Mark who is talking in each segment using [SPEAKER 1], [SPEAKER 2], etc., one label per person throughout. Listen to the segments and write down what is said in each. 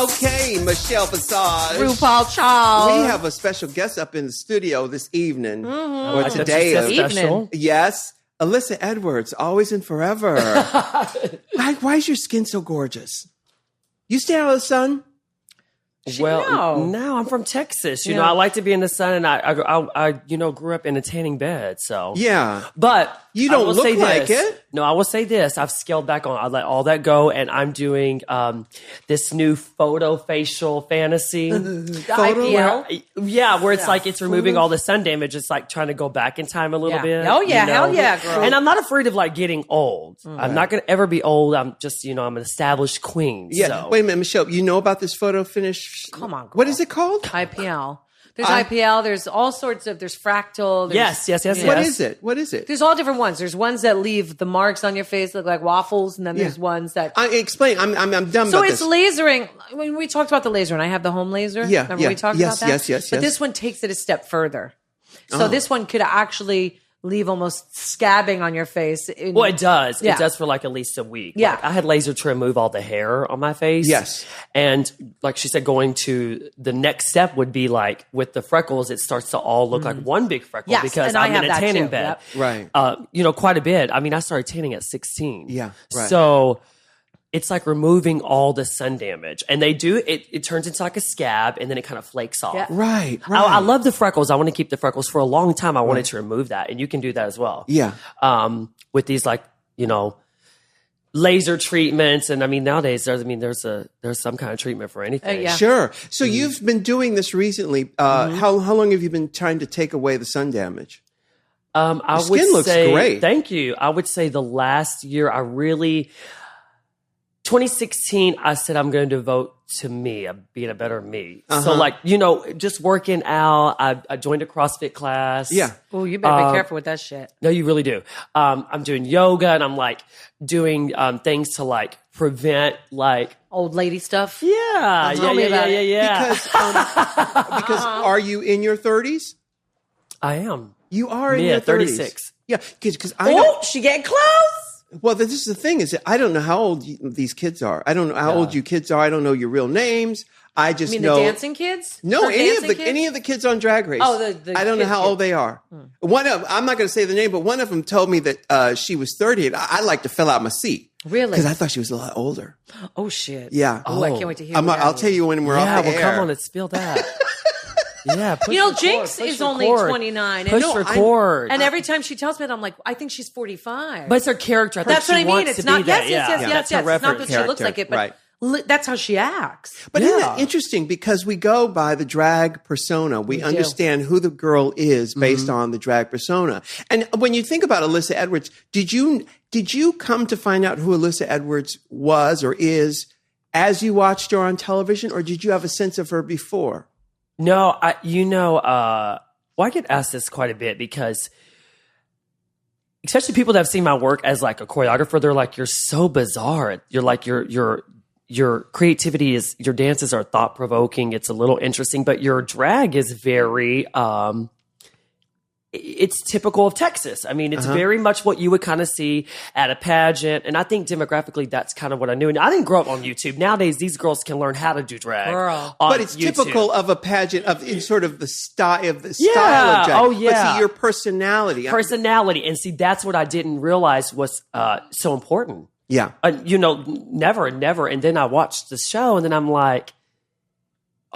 [SPEAKER 1] Okay, Michelle Visage.
[SPEAKER 2] RuPaul Charles.
[SPEAKER 1] We have a special guest up in the studio this evening.
[SPEAKER 2] Mm-hmm.
[SPEAKER 1] Or today.
[SPEAKER 2] Evening.
[SPEAKER 1] Yes. Alyssa Edwards, always and forever. Why is your skin so gorgeous? You stay out of the sun?
[SPEAKER 3] No, I'm from Texas. You know, I like to be in the sun, and I grew up in a tanning bed. So
[SPEAKER 1] yeah,
[SPEAKER 3] but
[SPEAKER 1] you don't look like it.
[SPEAKER 3] No, I will say this: I've scaled back on. I let all that go, and I'm doing this new photo facial fantasy.
[SPEAKER 2] The IPL,
[SPEAKER 3] where it's like it's removing all the sun damage. It's like trying to go back in time a little bit.
[SPEAKER 2] Oh yeah, hell yeah, girl.
[SPEAKER 3] And I'm not afraid of like getting old. I'm not going to ever be old. I'm just I'm an established queen.
[SPEAKER 1] Yeah.
[SPEAKER 3] So.
[SPEAKER 1] Wait a minute, Michelle. You know about this photo finish?
[SPEAKER 2] Come on, girl.
[SPEAKER 1] What is it called?
[SPEAKER 2] IPL. There's IPL. There's all sorts of. There's fractal.
[SPEAKER 3] Yes.
[SPEAKER 1] What is it?
[SPEAKER 2] There's all different ones. There's ones that leave the marks on your face look like waffles, and then there's ones that.
[SPEAKER 1] Explain. I'm dumb.
[SPEAKER 2] So
[SPEAKER 1] about
[SPEAKER 2] it's
[SPEAKER 1] this.
[SPEAKER 2] lasering. I mean, we talked about the laser, and I have the home laser.
[SPEAKER 1] Yeah,
[SPEAKER 2] remember we talked about that.
[SPEAKER 1] Yes.
[SPEAKER 2] But this one takes it a step further. So this one could actually leave almost scabbing on your face.
[SPEAKER 3] Well, it does.
[SPEAKER 2] Yeah.
[SPEAKER 3] It does for like at least a week.
[SPEAKER 2] Yeah.
[SPEAKER 3] Like, I had laser to remove all the hair on my face.
[SPEAKER 1] Yes.
[SPEAKER 3] And like she said, going to the next step would be like with the freckles, it starts to all look like one big freckle because
[SPEAKER 2] and
[SPEAKER 3] I'm
[SPEAKER 2] I
[SPEAKER 3] in a
[SPEAKER 2] have that
[SPEAKER 3] tanning
[SPEAKER 2] too.
[SPEAKER 3] bed.
[SPEAKER 2] Yep.
[SPEAKER 1] Right.
[SPEAKER 3] Quite a bit. I mean, I started tanning at 16.
[SPEAKER 1] Yeah. Right.
[SPEAKER 3] So it's like removing all the sun damage. And they do, it turns into like a scab and then it kind of flakes off.
[SPEAKER 2] Yeah.
[SPEAKER 1] Right.
[SPEAKER 3] I love the freckles. I want to keep the freckles for a long time. I wanted to remove that. And you can do that as well.
[SPEAKER 1] Yeah.
[SPEAKER 3] With these like, laser treatments. And I mean, nowadays there's some kind of treatment for anything.
[SPEAKER 2] Yeah.
[SPEAKER 1] Sure. So you've been doing this recently. How long have you been trying to take away the sun damage?
[SPEAKER 3] Your
[SPEAKER 1] skin looks great.
[SPEAKER 3] Thank you. I would say the last year 2016, I said I'm going to devote to me, being a better me. So like, just working out. I joined a CrossFit class.
[SPEAKER 1] Yeah.
[SPEAKER 2] Oh, you better be careful with that shit.
[SPEAKER 3] No, you really do. I'm doing yoga and I'm like doing things to like prevent like
[SPEAKER 2] Old lady stuff.
[SPEAKER 3] Yeah.
[SPEAKER 2] Tell me about it.
[SPEAKER 1] Because are you in your 30s?
[SPEAKER 3] I am.
[SPEAKER 1] You are in your 30s.
[SPEAKER 3] 36.
[SPEAKER 1] Yeah, because
[SPEAKER 2] she getting close.
[SPEAKER 1] Well, this is the thing: is that I don't know how old these kids are. I don't know how old you kids are. I don't know your real names. I just know
[SPEAKER 2] the dancing kids.
[SPEAKER 1] No, any of the kids on Drag Race.
[SPEAKER 2] Oh,
[SPEAKER 1] I don't know how old they are. One of I'm not going to say the name, but one of them told me that she was 30, and I like to fill out my seat.
[SPEAKER 2] Really?
[SPEAKER 1] Because I thought she was a lot older.
[SPEAKER 2] Oh shit!
[SPEAKER 1] Yeah.
[SPEAKER 2] Oh, I can't wait to hear.
[SPEAKER 1] I'll tell you when we're off the air.
[SPEAKER 3] Come on, let's spill that. Yeah,
[SPEAKER 2] Jinx is only 29.
[SPEAKER 3] Push record.
[SPEAKER 2] And every time she tells me that, I'm like, I think she's 45.
[SPEAKER 3] But it's her character.
[SPEAKER 2] That's what I mean. It's not. Yes.
[SPEAKER 3] That's
[SPEAKER 2] It's not that she looks like it, but that's how she acts.
[SPEAKER 1] But isn't that interesting? Because we go by the drag persona. We understand who the girl is based on the drag persona. And when you think about Alyssa Edwards, did you come to find out who Alyssa Edwards was or is as you watched her on television, or did you have a sense of her before?
[SPEAKER 3] No, I get asked this quite a bit because especially people that have seen my work as like a choreographer, they're like, you're so bizarre. You're like, your creativity is, your dances are thought provoking. It's a little interesting, but your drag is very, it's typical of Texas. I mean, it's very much what you would kind of see at a pageant. And I think demographically, that's kind of what I knew. And I didn't grow up on YouTube. Nowadays, these girls can learn how to do drag.
[SPEAKER 1] But it's
[SPEAKER 3] YouTube.
[SPEAKER 1] typical of a pageant in sort of the style of drag.
[SPEAKER 3] Oh, yeah.
[SPEAKER 1] But see, your personality.
[SPEAKER 3] And see, that's what I didn't realize was so important.
[SPEAKER 1] Yeah.
[SPEAKER 3] Never. And then I watched the show and then I'm like,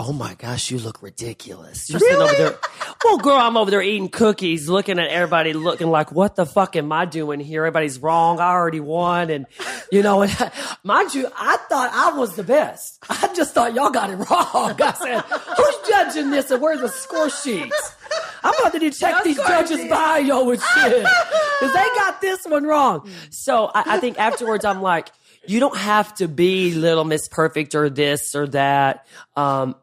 [SPEAKER 3] oh my gosh, you look ridiculous. You're sitting over there. Well, girl, I'm over there eating cookies, looking at everybody, looking like, what the fuck am I doing here? Everybody's wrong. I already won. And, and mind you, I thought I was the best. I just thought y'all got it wrong. I said, who's judging this and where's the score sheets? I'm about to check these judges' bio and shit. Because they got this one wrong. So I think afterwards I'm like, you don't have to be Little Miss Perfect or this or that.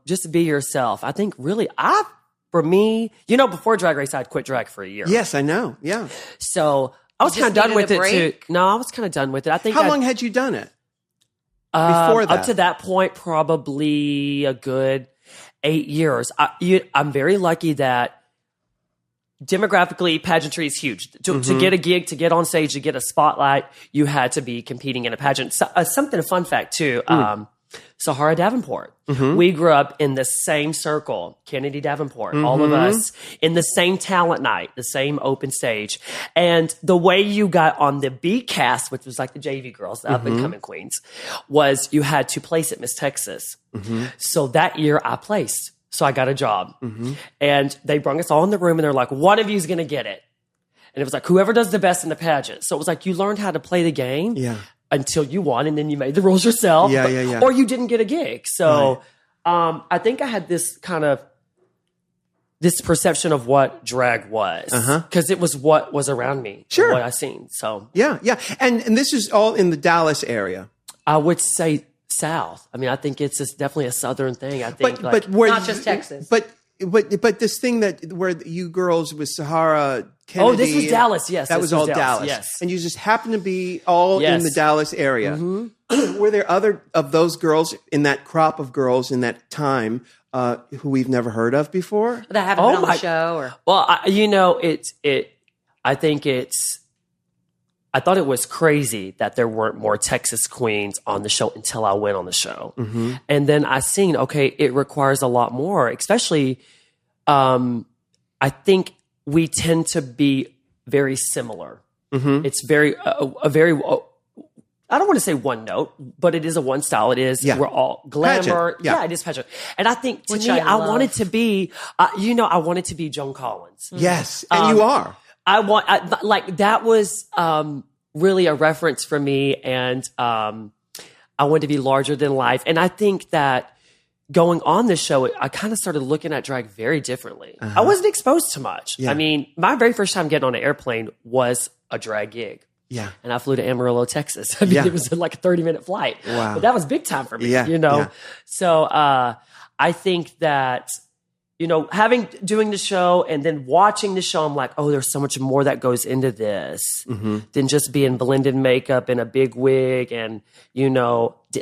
[SPEAKER 3] Just be yourself. I think really, for me, before Drag Race, I'd quit drag for a year.
[SPEAKER 1] Yes, I know. Yeah.
[SPEAKER 3] So I was kind of done with it too. No, I was kind of done with it. I think.
[SPEAKER 1] How long had you done it? Before that?
[SPEAKER 3] Up to that point, probably a good 8 years. I'm very lucky that demographically, pageantry is huge. To get a gig, to get on stage, to get a spotlight, you had to be competing in a pageant. So, a fun fact too. Sahara Davenport. We grew up in the same circle, Kennedy Davenport, all of us, in the same talent night, the same open stage. And the way you got on the B cast, which was like the JV girls, the up and coming queens, was you had to place at Miss Texas. So that year I placed. So I got a job. And they brought us all in the room and they're like, one of you's going to get it. And it was like, whoever does the best in the pageant. So it was like, you learned how to play the game. Yeah. Until you won, and then you made the rules yourself. Or you didn't get a gig. So I think I had this kind of this perception of what drag was. Because it was what was around me. Sure. What I seen. So
[SPEAKER 1] yeah. And this is all in the Dallas area.
[SPEAKER 3] I would say South. I mean, I think it's definitely a Southern thing. I think
[SPEAKER 2] but where not just Texas.
[SPEAKER 1] But this thing that where you girls with Sahara Kennedy.
[SPEAKER 3] Oh, this was Dallas. Yes,
[SPEAKER 1] that was all Dallas.
[SPEAKER 3] Yes,
[SPEAKER 1] and you just happen to be all in the Dallas area. Were there other of those girls in that crop of girls in that time who we've never heard of before
[SPEAKER 2] that haven't been on the show? Or
[SPEAKER 3] well, I thought it was crazy that there weren't more Texas queens on the show until I went on the show. And then I seen, okay, it requires a lot more, especially, I think we tend to be very similar. It's very, a very, I don't want to say one note, but it is a one style. It is, we're all glamour.
[SPEAKER 1] Pageant. Yeah,
[SPEAKER 3] it is pageant. And I think to me, I wanted to be, I wanted to be Joan Collins.
[SPEAKER 1] Yes. And you are.
[SPEAKER 3] That was really a reference for me, and I wanted to be larger than life. And I think that going on this show, I kind of started looking at drag very differently. I wasn't exposed to much. I mean, my very first time getting on an airplane was a drag gig. Yeah. And I flew to Amarillo, Texas. I mean, it was like a 30-minute flight. Wow. But that was big time for me, So I think that, doing the show and then watching the show, I'm like, oh, there's so much more that goes into this than just being blended makeup and a big wig and,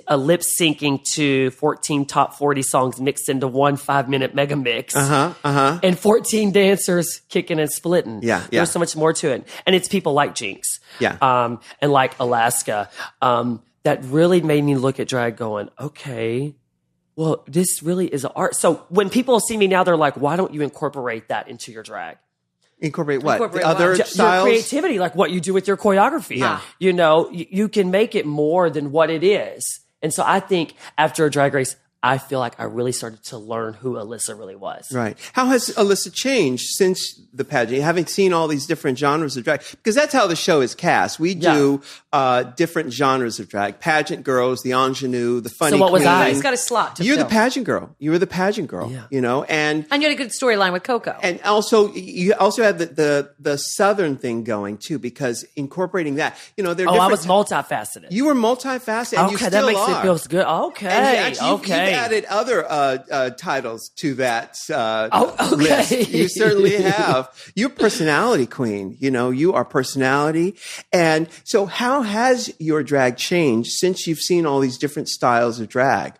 [SPEAKER 3] a lip syncing to 14 top 40 songs mixed into one 5-minute mega mix. And 14 dancers kicking and splitting. There's so much more to it. And it's people like Jinx. And like Alaska. That really made me look at drag going, okay, well, this really is an art. So when people see me now, they're like, why don't you incorporate that into your drag?
[SPEAKER 1] Incorporate what? The other styles?
[SPEAKER 3] Your creativity, like what you do with your choreography. You can make it more than what it is. And so I think after a Drag Race, I feel like I really started to learn who Alyssa really was.
[SPEAKER 1] Right. How has Alyssa changed since the pageant, having seen all these different genres of drag? Because that's how the show is cast. We do different genres of drag. Pageant girls, the ingenue, the funny queen. So what was I?
[SPEAKER 2] He's got a slot to
[SPEAKER 1] You're
[SPEAKER 2] fill.
[SPEAKER 1] the pageant girl. You were the pageant girl, and
[SPEAKER 2] you had a good storyline with Coco.
[SPEAKER 1] And also, you also had the Southern thing going too, because incorporating that, they're different.
[SPEAKER 3] I was multifaceted.
[SPEAKER 1] You were multifaceted, and you still
[SPEAKER 3] that makes
[SPEAKER 1] are.
[SPEAKER 3] It feels good. Okay,
[SPEAKER 1] You've added other titles to that list. You certainly have. You're personality queen. You are personality. And so how has your drag changed since you've seen all these different styles of drag?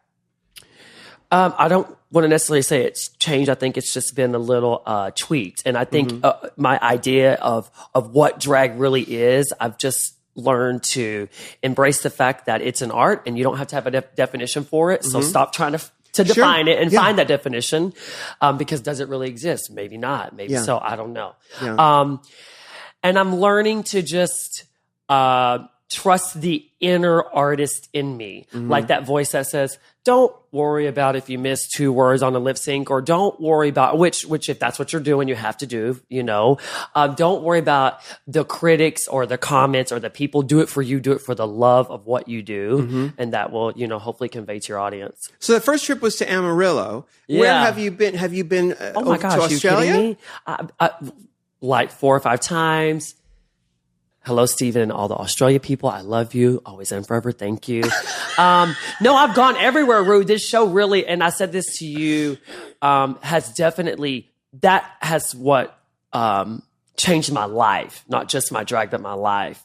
[SPEAKER 3] I don't want to necessarily say it's changed. I think it's just been a little tweaked. And I think my idea of what drag really is, I've just learned to embrace the fact that it's an art and you don't have to have a definition for it. So stop trying to define it and find that definition, because does it really exist? Maybe not. Maybe so. I don't know. And I'm learning to just trust the inner artist in me, like that voice that says, don't worry about if you miss 2 words on a lip sync, or don't worry about which if that's what you're doing, you have to do, don't worry about the critics or the comments or the people. Do it for you. Do it for the love of what you do. And that will, hopefully convey to your audience.
[SPEAKER 1] So the first trip was to Amarillo. Where have you been? Have you been
[SPEAKER 3] oh my gosh,
[SPEAKER 1] to Australia?
[SPEAKER 3] You kidding me? I, like 4 or 5 times. Hello, Stephen, and all the Australia people. I love you. Always and forever. Thank you. No, I've gone everywhere, Ru. This show really, and I said this to you, has definitely, that has what changed my life. Not just my drag, but my life.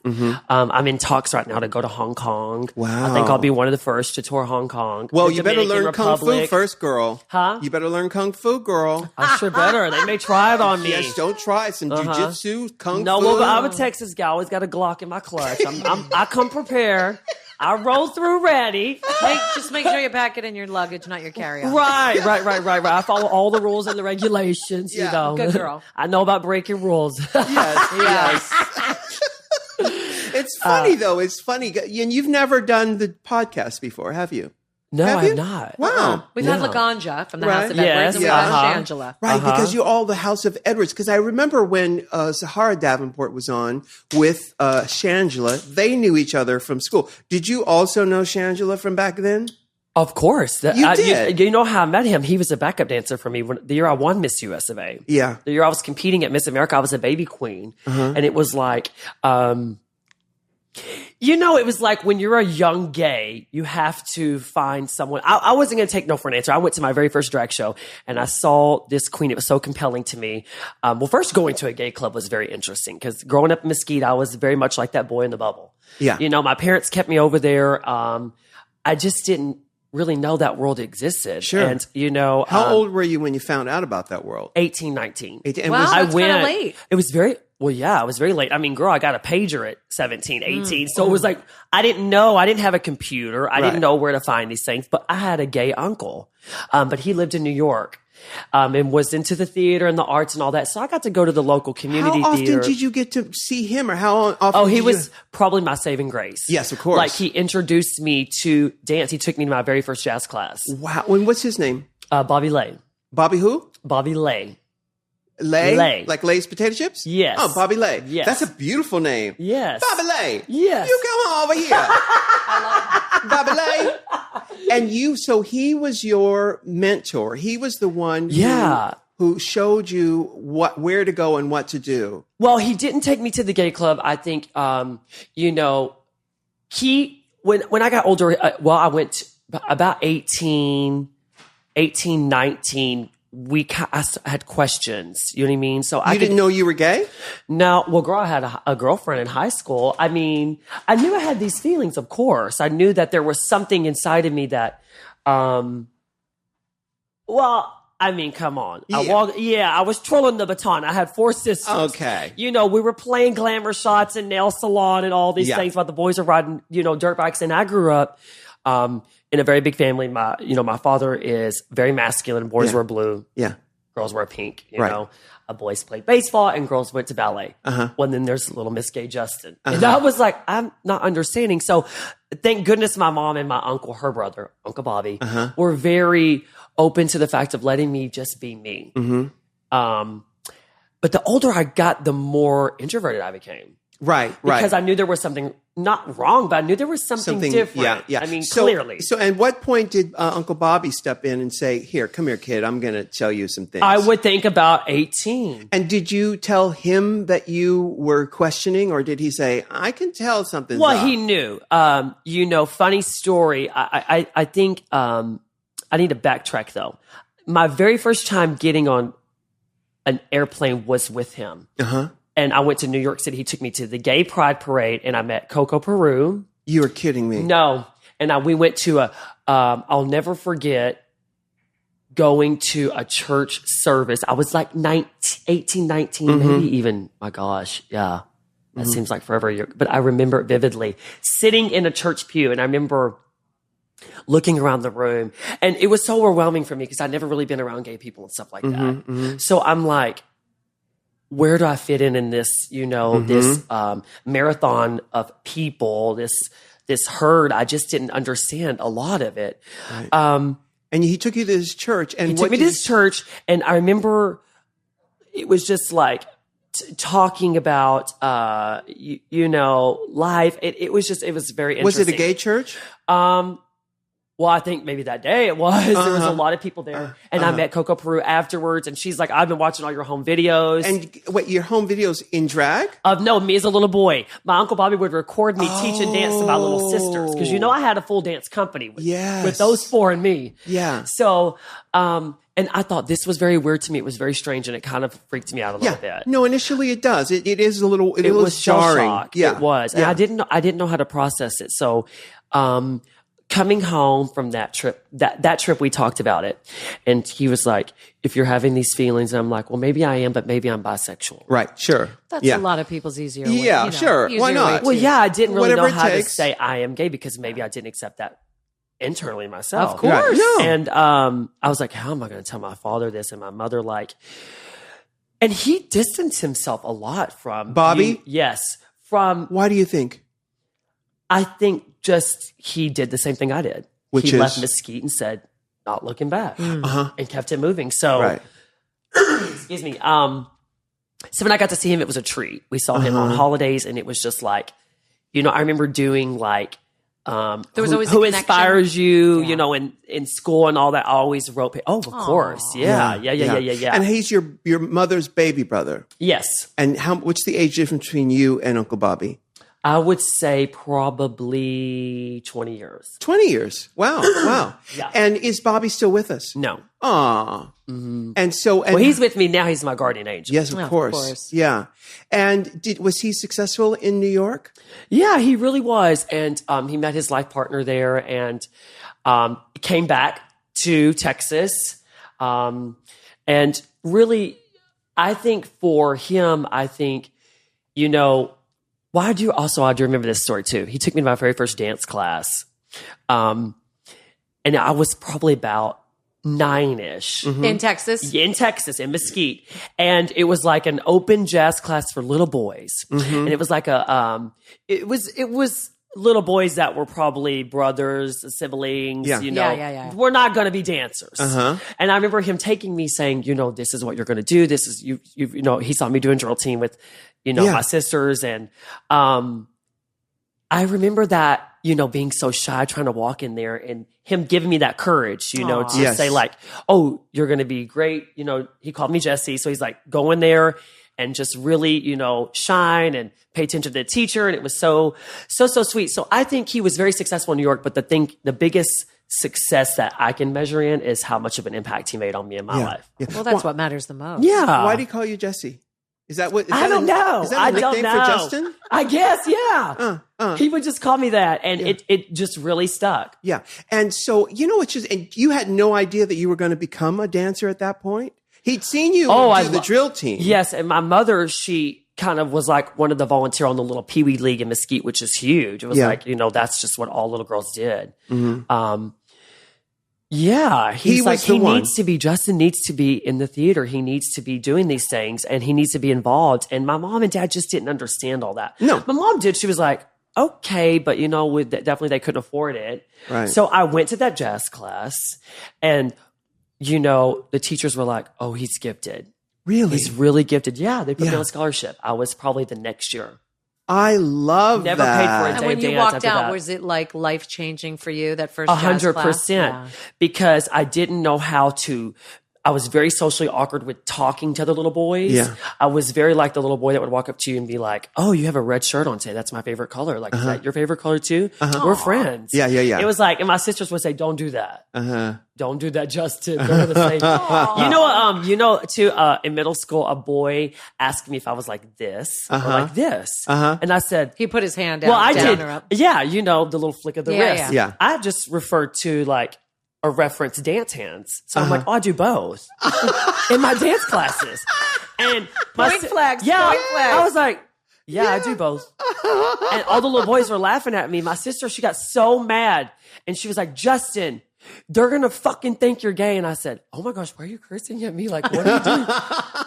[SPEAKER 3] I'm in talks right now to go to Hong Kong.
[SPEAKER 1] Wow.
[SPEAKER 3] I think I'll be one of the first to tour Hong Kong.
[SPEAKER 1] Well, you better learn Kung Fu first, girl.
[SPEAKER 3] Huh?
[SPEAKER 1] You better learn Kung Fu, girl.
[SPEAKER 3] I sure better. They may try it on me.
[SPEAKER 1] Yes, don't try some jiu-jitsu, Kung Fu.
[SPEAKER 3] No, well, I'm a Texas guy. I always got a Glock in my clutch. I come prepared. I roll through ready.
[SPEAKER 2] Just make sure you pack it in your luggage, not your carry-on.
[SPEAKER 3] Right. I follow all the rules and the regulations, you know.
[SPEAKER 2] Good girl.
[SPEAKER 3] I know about breaking rules.
[SPEAKER 1] Yes. It's funny, though. It's funny. And you've never done the podcast before, have you?
[SPEAKER 3] No,
[SPEAKER 1] Have
[SPEAKER 3] I have
[SPEAKER 1] you?
[SPEAKER 3] not.
[SPEAKER 1] Wow.
[SPEAKER 2] We've had Laganja from the House of
[SPEAKER 1] Right.
[SPEAKER 2] Edwards, and we've had Shangela.
[SPEAKER 1] Right, because you're all the House of Edwards. Because I remember when Sahara Davenport was on with Shangela, they knew each other from school. Did you also know Shangela from back then?
[SPEAKER 3] Of course.
[SPEAKER 1] You did.
[SPEAKER 3] You know how I met him? He was a backup dancer for me the year I won Miss US of A.
[SPEAKER 1] Yeah.
[SPEAKER 3] The year I was competing at Miss America, I was a baby queen. And it was like, it was like when you're a young gay, you have to find someone. I wasn't going to take no for an answer. I went to my very first drag show and I saw this queen. It was so compelling to me. First going to a gay club was very interesting because growing up in Mesquite, I was very much like that boy in the bubble.
[SPEAKER 1] Yeah.
[SPEAKER 3] My parents kept me over there. I just didn't really know that world existed.
[SPEAKER 1] Sure.
[SPEAKER 3] And,
[SPEAKER 1] How old were you when you found out about that world?
[SPEAKER 3] 18, 19.
[SPEAKER 1] 18. And
[SPEAKER 2] Wow, that's kind of late.
[SPEAKER 3] It was very, I was very late. I mean, girl, I got a pager at 17, 18. So it was like, I didn't know. I didn't have a computer. I didn't know where to find these things, but I had a gay uncle. But he lived in New York. And was into the theater and the arts and all that. So I got to go to the local community
[SPEAKER 1] How often
[SPEAKER 3] theater.
[SPEAKER 1] did you get to see him, or how often?
[SPEAKER 3] He was probably my saving grace.
[SPEAKER 1] Yes, of course.
[SPEAKER 3] Like he introduced me to dance. He took me to my very first jazz class.
[SPEAKER 1] Wow. And what's his name?
[SPEAKER 3] Bobby Lay.
[SPEAKER 1] Bobby who?
[SPEAKER 3] Bobby Lay.
[SPEAKER 1] Lay? Like Lay's potato chips?
[SPEAKER 3] Yes.
[SPEAKER 1] Oh, Bobby Lay.
[SPEAKER 3] Yes.
[SPEAKER 1] That's a beautiful name.
[SPEAKER 3] Yes.
[SPEAKER 1] Bobby Lay.
[SPEAKER 3] Yes.
[SPEAKER 1] You come on over here. Bobby Lay. And so he was your mentor. He was the one who showed you where to go and what to do.
[SPEAKER 3] Well, he didn't take me to the gay club. I think, when I got older, I went about 18, 19, I had questions. You know what I mean? So I
[SPEAKER 1] didn't know you were gay?
[SPEAKER 3] No. Well, girl, I had a girlfriend in high school. I mean, I knew I had these feelings, of course. I knew that there was something inside of me that, I mean, come on.
[SPEAKER 1] Yeah.
[SPEAKER 3] I was twirling the baton. I had 4 sisters.
[SPEAKER 1] Okay.
[SPEAKER 3] We were playing glamour shots and nail salon and all these things while the boys are riding, dirt bikes. And I grew up, in a very big family. My father is very masculine. Boys wear blue.
[SPEAKER 1] Yeah.
[SPEAKER 3] Girls wear pink. You know, boys played baseball and girls went to ballet. Well, then there's little Miss Gay Justin. And I was like, I'm not understanding. So thank goodness my mom and my uncle, her brother, Uncle Bobby, were very open to the fact of letting me just be me. But the older I got, the more introverted I became.
[SPEAKER 1] Right.
[SPEAKER 3] Because I knew there was something not wrong, but I knew there was something different.
[SPEAKER 1] Yeah.
[SPEAKER 3] I mean, clearly.
[SPEAKER 1] So, at what point did Uncle Bobby step in and say, "Here, come here, kid. I'm going to tell you some things."
[SPEAKER 3] I would think about 18.
[SPEAKER 1] And did you tell him that you were questioning, or did he say, "I can tell something's
[SPEAKER 3] Well,
[SPEAKER 1] up"?
[SPEAKER 3] he knew. Funny story. I think I need to backtrack though. My very first time getting on an airplane was with him. And I went to New York City. He took me to the Gay Pride Parade, and I met Coco Peru.
[SPEAKER 1] You were kidding me.
[SPEAKER 3] No. And we went to I'll never forget going to a church service. I was like 18, 19, maybe even, my gosh, yeah. That seems like forever. But I remember it vividly. Sitting in a church pew, and I remember looking around the room. And it was so overwhelming for me because I'd never really been around gay people and stuff like that. So I'm like, where do I fit in this, this marathon of people, this herd? I just didn't understand a lot of it.
[SPEAKER 1] Right. And he took you to this church. And
[SPEAKER 3] he took me to this church, and I remember it was just like talking about, life. It was very interesting.
[SPEAKER 1] Was it a gay church?
[SPEAKER 3] Well, I think maybe that day it was. There was a lot of people there. And I met Coco Peru afterwards, and she's like, I've been watching all your home videos.
[SPEAKER 1] And wait, your home videos in drag?
[SPEAKER 3] No, me as a little boy. My Uncle Bobby would record me teaching dance to my little sisters. Because I had a full dance company with those 4 and me.
[SPEAKER 1] Yeah.
[SPEAKER 3] So, and I thought this was very weird to me. It was very strange, and it kind of freaked me out a little bit.
[SPEAKER 1] No, initially it does. It is a little, it was
[SPEAKER 3] jarring.
[SPEAKER 1] Yeah.
[SPEAKER 3] It was. And I didn't know how to process it. So, coming home from that trip, that trip we talked about it. And he was like, if you're having these feelings, and I'm like, well, maybe I am, but maybe I'm bisexual.
[SPEAKER 1] Right. Sure.
[SPEAKER 2] That's a lot of people's easier way.
[SPEAKER 1] Yeah, sure. Why not?
[SPEAKER 3] Well, yeah, I didn't really
[SPEAKER 1] Whatever
[SPEAKER 3] know how
[SPEAKER 1] it
[SPEAKER 3] to
[SPEAKER 1] takes.
[SPEAKER 3] say I am gay because maybe I didn't accept that internally myself.
[SPEAKER 2] Of course.
[SPEAKER 1] Right. No.
[SPEAKER 3] And I was like, how am I going to tell my father this? And my mother, like, and he distanced himself a lot from
[SPEAKER 1] Bobby?
[SPEAKER 3] Yes. From,
[SPEAKER 1] Why do you think?
[SPEAKER 3] I think just he did the same thing I did.
[SPEAKER 1] Which
[SPEAKER 3] he
[SPEAKER 1] is?
[SPEAKER 3] left Mesquite and said, not looking back, and kept it moving. So,
[SPEAKER 1] Right.
[SPEAKER 3] excuse me. So when I got to see him, it was a treat. We saw him on holidays, and it was just like, you know, I remember doing like,
[SPEAKER 2] There was always a
[SPEAKER 3] who
[SPEAKER 2] connection.
[SPEAKER 3] inspires you, you know, in school and all that. I always wrote, of course. Yeah.
[SPEAKER 1] And he's your mother's baby brother.
[SPEAKER 3] Yes.
[SPEAKER 1] And what's the age difference between you and Uncle Bobby?
[SPEAKER 3] I would say probably 20 years.
[SPEAKER 1] 20 years. Wow. Wow.
[SPEAKER 3] Yeah.
[SPEAKER 1] And is Bobby still with us?
[SPEAKER 3] No.
[SPEAKER 1] Aw. And so, and
[SPEAKER 3] Well, he's with me now. He's my guardian angel.
[SPEAKER 1] yes, of course. Yeah. And was he successful in New York?
[SPEAKER 3] Yeah, he really was. And he met his life partner there and came back to Texas. And really, I think for him, you know, I do remember this story too. He took me to my very first dance class. And I was probably about 9-ish.
[SPEAKER 2] In Texas?
[SPEAKER 3] In Texas, in Mesquite. And it was like an open jazz class for little boys. And it was like it was little boys that were probably brothers, siblings, you know.
[SPEAKER 2] Yeah.
[SPEAKER 3] We're not going to be dancers. And I remember him taking me saying, you know, this is what you're going to do. This is, you know, he saw me doing drill team with, you know, my sisters. And I remember that, you know, being so shy, trying to walk in there and him giving me that courage, you know, to say like, oh, you're going to be great. You know, he called me Jessie. So he's like, go in there and just really, you know, shine and pay attention to the teacher. And it was so sweet. So I think he was very successful in New York. But the biggest success that I can measure in is how much of an impact he made on me in my life.
[SPEAKER 1] Yeah.
[SPEAKER 2] Well, that's what matters the most.
[SPEAKER 3] Yeah.
[SPEAKER 1] Why do you call you Jesse? Is that what?
[SPEAKER 3] I don't know.
[SPEAKER 1] Is that a
[SPEAKER 3] I
[SPEAKER 1] nickname
[SPEAKER 3] don't know.
[SPEAKER 1] for Justin?
[SPEAKER 3] I guess, yeah. He would just call me that, and it just really stuck.
[SPEAKER 1] Yeah. And so, you know, and you had no idea that you were going to become a dancer at that point? He'd seen you do the drill team.
[SPEAKER 3] Yes, and my mother, she kind of was like one of the volunteer on the little Pee Wee League in Mesquite, which is huge. It was like, you know, that's just what all little girls did. Yeah, he's like, Justin needs to be in the theater. He needs to be doing these things and he needs to be involved. And my mom and dad just didn't understand all that.
[SPEAKER 1] No.
[SPEAKER 3] My mom did. She was like, okay, but you know, definitely they couldn't afford it.
[SPEAKER 1] Right.
[SPEAKER 3] So I went to that jazz class and, you know, the teachers were like, oh, he's gifted.
[SPEAKER 1] Really?
[SPEAKER 3] He's really gifted. Yeah, they put me on a scholarship. I was probably the next year.
[SPEAKER 1] I love
[SPEAKER 3] Never
[SPEAKER 1] that.
[SPEAKER 3] paid for a
[SPEAKER 2] And
[SPEAKER 3] day
[SPEAKER 2] when
[SPEAKER 3] of
[SPEAKER 2] you
[SPEAKER 3] dance
[SPEAKER 2] walked
[SPEAKER 3] after
[SPEAKER 2] out,
[SPEAKER 3] that.
[SPEAKER 2] was it like life changing for you that first jazz class?
[SPEAKER 3] 100%.
[SPEAKER 2] Yeah.
[SPEAKER 3] Because I didn't know how to. I was very socially awkward with talking to other little boys.
[SPEAKER 1] Yeah.
[SPEAKER 3] I was very like the little boy that would walk up to you and be like, oh, you have a red shirt on today. That's my favorite color. Like, is that your favorite color too? We're friends.
[SPEAKER 1] Yeah.
[SPEAKER 3] It was like, and my sisters would say, don't do that. Don't do that, Justin. They're gonna say, in middle school, a boy asked me if I was like this or like this. And I said,
[SPEAKER 2] He put his hand down,
[SPEAKER 3] well, I
[SPEAKER 2] down
[SPEAKER 3] did.
[SPEAKER 2] or up.
[SPEAKER 3] Yeah, you know, the little flick of the wrist.
[SPEAKER 1] Yeah.
[SPEAKER 3] I just referred to like a reference dance hands. So I'm like, oh, I do both in my dance classes. And my
[SPEAKER 2] Point flags,
[SPEAKER 3] yeah,
[SPEAKER 2] point flags.
[SPEAKER 3] I was like, yeah, I do both. And all the little boys were laughing at me. My sister, she got so mad. And she was like, Justin, they're going to fucking think you're gay. And I said, oh my gosh, why are you cursing at me? Like, what are you doing?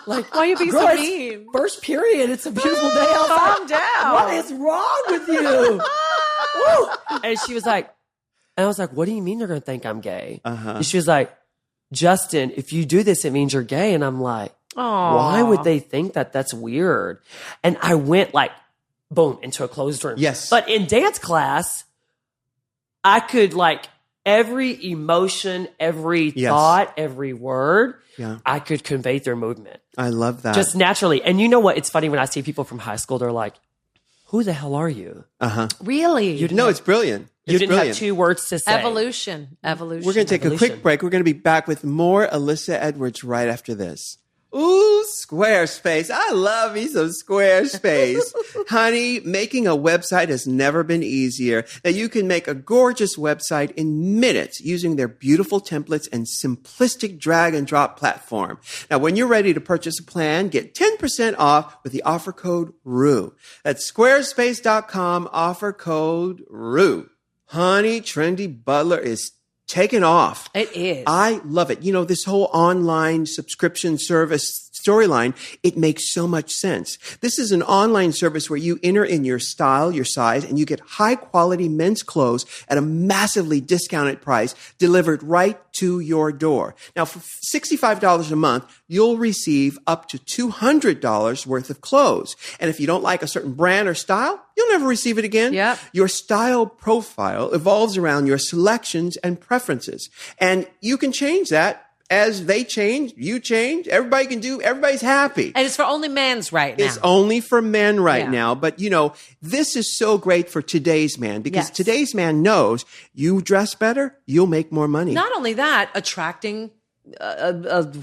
[SPEAKER 3] Like,
[SPEAKER 2] Why are you being
[SPEAKER 3] girl,
[SPEAKER 2] so
[SPEAKER 3] it's
[SPEAKER 2] mean?
[SPEAKER 3] First period. It's a beautiful day outside.
[SPEAKER 2] Calm down.
[SPEAKER 3] What is wrong with you? Woo. And she was like, and I was like, what do you mean they're going to think I'm gay? And she was like, Justin, if you do this, it means you're gay. And I'm like, why would they think that? That's weird. And I went like, boom, into a closed room.
[SPEAKER 1] Yes.
[SPEAKER 3] But in dance class, I could like every emotion, every thought, every word, I could convey through movement.
[SPEAKER 1] I love that.
[SPEAKER 3] Just naturally. And you know what? It's funny when I see people from high school, they're like, who the hell are you?
[SPEAKER 2] Really?
[SPEAKER 1] No, it's brilliant.
[SPEAKER 3] You didn't
[SPEAKER 1] brilliant.
[SPEAKER 3] have 2 words to say.
[SPEAKER 2] Evolution.
[SPEAKER 1] We're going to take a quick break. We're going to be back with more Alyssa Edwards right after this. Ooh, Squarespace. I love me some Squarespace. Honey, making a website has never been easier. Now, you can make a gorgeous website in minutes using their beautiful templates and simplistic drag and drop platform. Now, when you're ready to purchase a plan, get 10% off with the offer code RU. That's squarespace.com, offer code RU. Honey, Trendy Butler is taken off.
[SPEAKER 2] It is.
[SPEAKER 1] I love it. You know, this whole online subscription service storyline, it makes so much sense. This is an online service where you enter in your style, your size, and you get high quality men's clothes at a massively discounted price delivered right to your door. Now, for $65 a month, you'll receive up to $200 worth of clothes. And if you don't like a certain brand or style, you'll never receive it again.
[SPEAKER 2] Yep.
[SPEAKER 1] Your style profile evolves around your selections and preferences. And you can change that as they change, you change, everybody can do, everybody's happy.
[SPEAKER 2] And it's for only men's right now.
[SPEAKER 1] It's only for men right now. But, you know, this is so great for today's man because today's man knows you dress better, you'll make more money.
[SPEAKER 2] Not only that, attracting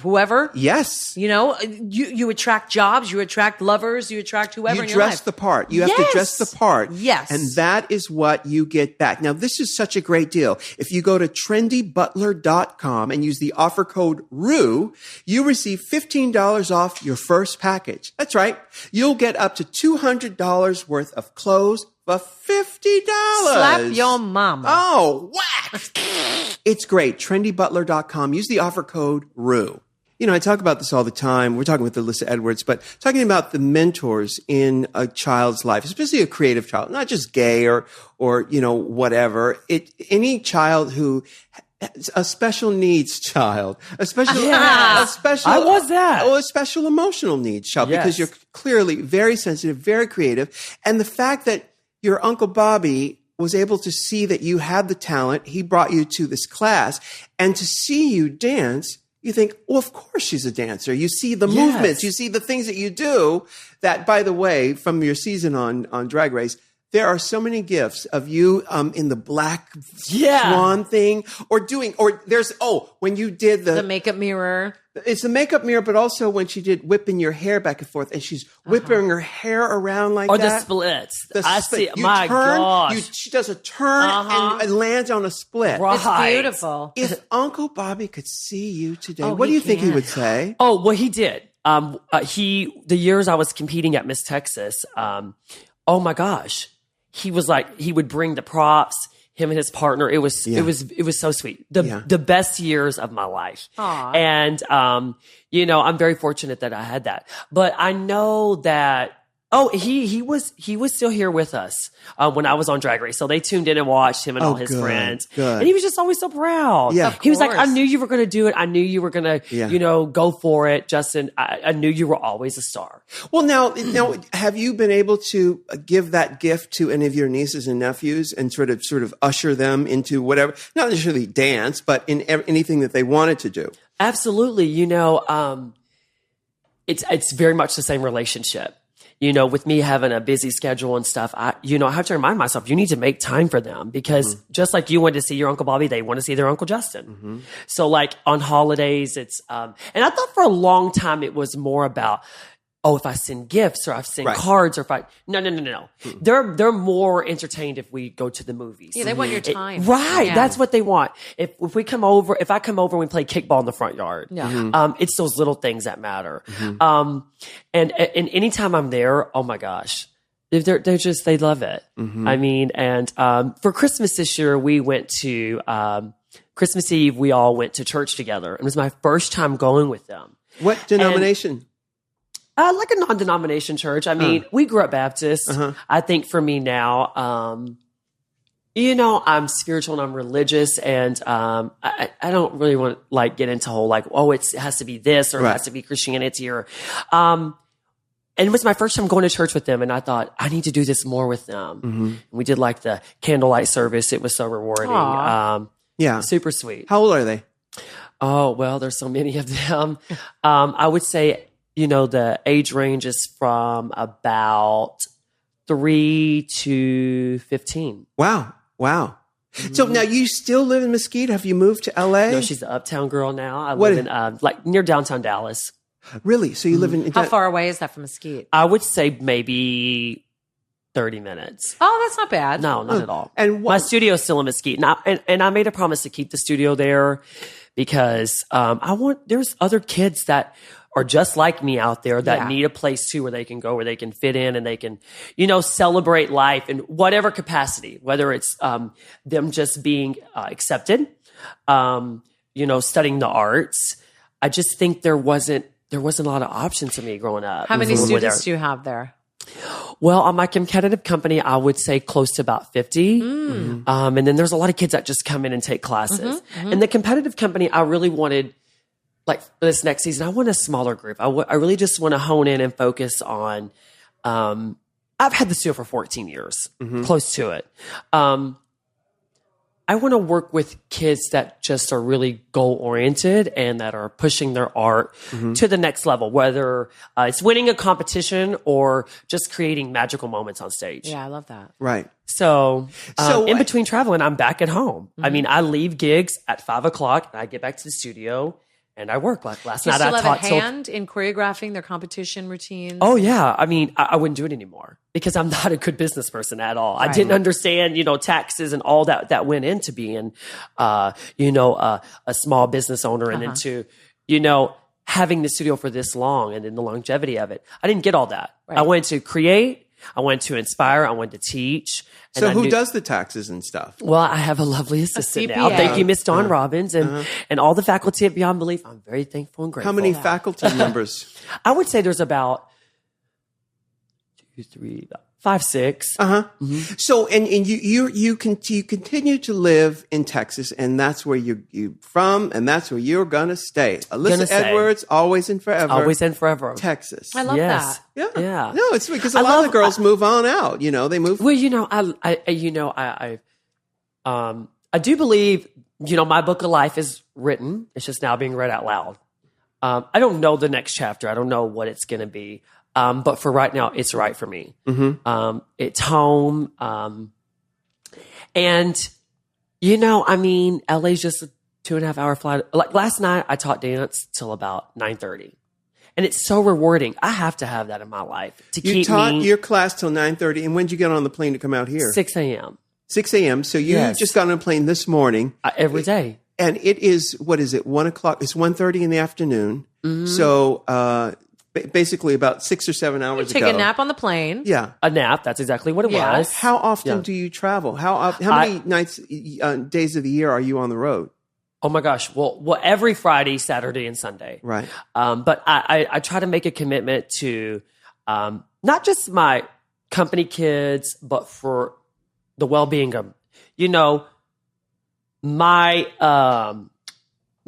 [SPEAKER 2] whoever.
[SPEAKER 1] Yes.
[SPEAKER 2] You know, you attract jobs, you attract lovers, you attract whoever in your life.
[SPEAKER 1] You dress the part. You have to dress the part.
[SPEAKER 2] Yes.
[SPEAKER 1] And that is what you get back. Now, this is such a great deal. If you go to trendybutler.com and use the offer code RU, you receive $15 off your first package. That's right. You'll get up to $200 worth of clothes for $50.
[SPEAKER 2] Slap your mama.
[SPEAKER 1] Oh, whack. It's great. Trendybutler.com. Use the offer code RU. You know, I talk about this all the time. We're talking with Alyssa Edwards, but talking about the mentors in a child's life, especially a creative child, not just gay or you know, whatever. Any child who a special needs child, a special
[SPEAKER 3] I was that.
[SPEAKER 1] Oh, a special emotional needs child because you're clearly very sensitive, very creative. And the fact that your Uncle Bobby was able to see that you had the talent. He brought you to this class, and to see you dance, you think, well, of course she's a dancer. You see the movements, you see the things that you do that, by the way, from your season on Drag Race, there are so many gifts of you in the black swan thing when you did the
[SPEAKER 2] makeup mirror.
[SPEAKER 1] It's the makeup mirror, but also when she did whipping your hair back and forth and she's whipping her hair around like that.
[SPEAKER 3] Or the splits. I see.
[SPEAKER 1] My
[SPEAKER 3] gosh.
[SPEAKER 1] She does a turn and lands on a split.
[SPEAKER 3] Right.
[SPEAKER 2] It's beautiful.
[SPEAKER 1] If Uncle Bobby could see you today, what do you think he would say?
[SPEAKER 3] Oh, well, he did. The years I was competing at Miss Texas, oh my gosh. He was like, he would bring the props, him and his partner. It was so sweet. The best years of my life.
[SPEAKER 2] Aww.
[SPEAKER 3] And, you know, I'm very fortunate that I had that, but I know that, he was still here with us, when I was on Drag Race. So they tuned in and watched him and all his friends.
[SPEAKER 1] Good.
[SPEAKER 3] And he was just always so proud.
[SPEAKER 1] Yeah.
[SPEAKER 3] He was like, I knew you were going to do it. I knew you were going to, you know, go for it. Justin, I knew you were always a star.
[SPEAKER 1] Well, now, have you been able to give that gift to any of your nieces and nephews and sort of usher them into whatever, not necessarily dance, but in anything that they wanted to do?
[SPEAKER 3] Absolutely. You know, it's very much the same relationship. You know, with me having a busy schedule and stuff, I have to remind myself, you need to make time for them because just like you wanted to see your Uncle Bobby, they want to see their Uncle Justin. Mm-hmm. So like on holidays, it's, and I thought for a long time it was more about, if I send gifts or I send cards or if no. Mm-hmm. They're more entertained if we go to the movies.
[SPEAKER 2] Yeah, they want your time.
[SPEAKER 3] Right. Yeah. That's what they want. If I come over and we play kickball in the front yard, it's those little things that matter. Mm-hmm. And anytime I'm there, oh my gosh, they love it. Mm-hmm. I mean, and, for Christmas this year, we went to, Christmas Eve, we all went to church together. It was my first time going with them.
[SPEAKER 1] What denomination?
[SPEAKER 3] Like a non-denomination church. I mean, we grew up Baptist. I think for me now, you know, I'm spiritual and I'm religious, and I don't really want to like get into whole like, it has to be this or it has to be Christianity or, and it was my first time going to church with them, and I thought I need to do this more with them. Mm-hmm. We did like the candlelight service. It was so rewarding. Super sweet.
[SPEAKER 1] How old are they?
[SPEAKER 3] Oh well, there's so many of them. I would say, you know, the age range is from about 3 to 15.
[SPEAKER 1] Wow. Mm-hmm. So now you still live in Mesquite? Have you moved to LA?
[SPEAKER 3] No, she's an uptown girl now. I live in like near downtown Dallas.
[SPEAKER 1] Really? So you live in...
[SPEAKER 2] How far away is that from Mesquite?
[SPEAKER 3] I would say maybe 30 minutes.
[SPEAKER 2] Oh, that's not bad.
[SPEAKER 3] No, not at all.
[SPEAKER 1] And
[SPEAKER 3] my studio is still in Mesquite. And I made a promise to keep the studio there because there's other kids that are just like me out there that need a place too where they can go, where they can fit in and they can, celebrate life in whatever capacity, whether it's them just being accepted, studying the arts. I just think there wasn't a lot of options to me growing up.
[SPEAKER 2] How many students do you have there?
[SPEAKER 3] Well, on my competitive company, I would say close to about 50. And then there's a lot of kids that just come in and take classes. And the competitive company, I really wanted, like this next season, I want a smaller group. I really just want to hone in and focus on, I've had the studio for 14 years, close to it. I want to work with kids that just are really goal-oriented and that are pushing their art to the next level, whether it's winning a competition or just creating magical moments on stage.
[SPEAKER 2] Yeah, I love that.
[SPEAKER 1] Right.
[SPEAKER 3] So in between traveling, I'm back at home. I mean, I leave gigs at 5:00 and I get back to the studio and I work. Like last night, I taught.
[SPEAKER 2] Do you still have a hand in choreographing their competition routines?
[SPEAKER 3] Oh yeah. I mean, I wouldn't do it anymore because I'm not a good business person at all. Right. I didn't understand, taxes and all that went into being, a small business owner and then to, having the studio for this long and then the longevity of it. I didn't get all that. Right. I wanted to create. I wanted to inspire. I wanted to teach.
[SPEAKER 1] So who does the taxes and stuff?
[SPEAKER 3] Well, I have a lovely assistant now. Thank you, Miss Dawn Robbins, and all the faculty at Beyond Belief. I'm very thankful and grateful.
[SPEAKER 1] How many faculty members?
[SPEAKER 3] I would say there's about 2, 3, 5, 6.
[SPEAKER 1] So, and you continue to live in Texas, and that's where you from, and that's where you're gonna stay. Alyssa Edwards, always and forever.
[SPEAKER 3] Always and forever.
[SPEAKER 1] Texas.
[SPEAKER 2] I love that.
[SPEAKER 1] Yeah. No, it's because a lot of the girls move on out. They move.
[SPEAKER 3] Well, I do believe, my book of life is written. It's just now being read out loud. I don't know the next chapter. I don't know what it's going to be. But for right now, it's right for me. It's home. And, LA's just a 2.5 hour flight. Like last night, I taught dance till about 9:30. And it's so rewarding. I have to have that in my life to keep me. You
[SPEAKER 1] taught your class till 9:30. And when did you get on the plane to come out here?
[SPEAKER 3] 6 a.m.
[SPEAKER 1] 6 a.m. So you just got on a plane this morning.
[SPEAKER 3] Every day.
[SPEAKER 1] And it is, what is it, 1 o'clock? It's 1:30 in the afternoon. So basically about 6 or 7 hours ago.
[SPEAKER 2] Take a nap on the plane.
[SPEAKER 1] Yeah.
[SPEAKER 3] A nap. That's exactly what it was.
[SPEAKER 1] How often do you travel? How many nights, days of the year are you on the road?
[SPEAKER 3] Oh my gosh. Well, every Friday, Saturday, and Sunday.
[SPEAKER 1] Right.
[SPEAKER 3] But I try to make a commitment to not just my company kids, but for the well-being of,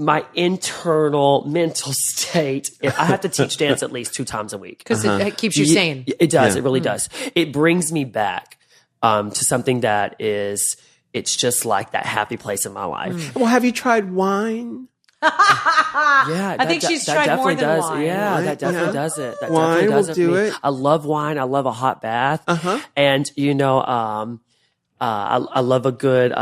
[SPEAKER 3] my internal mental state. I have to teach dance at least 2 times a week.
[SPEAKER 2] Because it keeps you sane.
[SPEAKER 3] It does. It really does. It brings me back to something that is, it's just like that happy place in my life.
[SPEAKER 1] Well, have you tried wine?
[SPEAKER 2] I think she's tried more than wine.
[SPEAKER 3] Yeah,
[SPEAKER 1] right?
[SPEAKER 3] That definitely does it. That
[SPEAKER 1] wine
[SPEAKER 3] definitely does
[SPEAKER 1] will do it.
[SPEAKER 3] I love wine. I love a hot bath. And, I love a good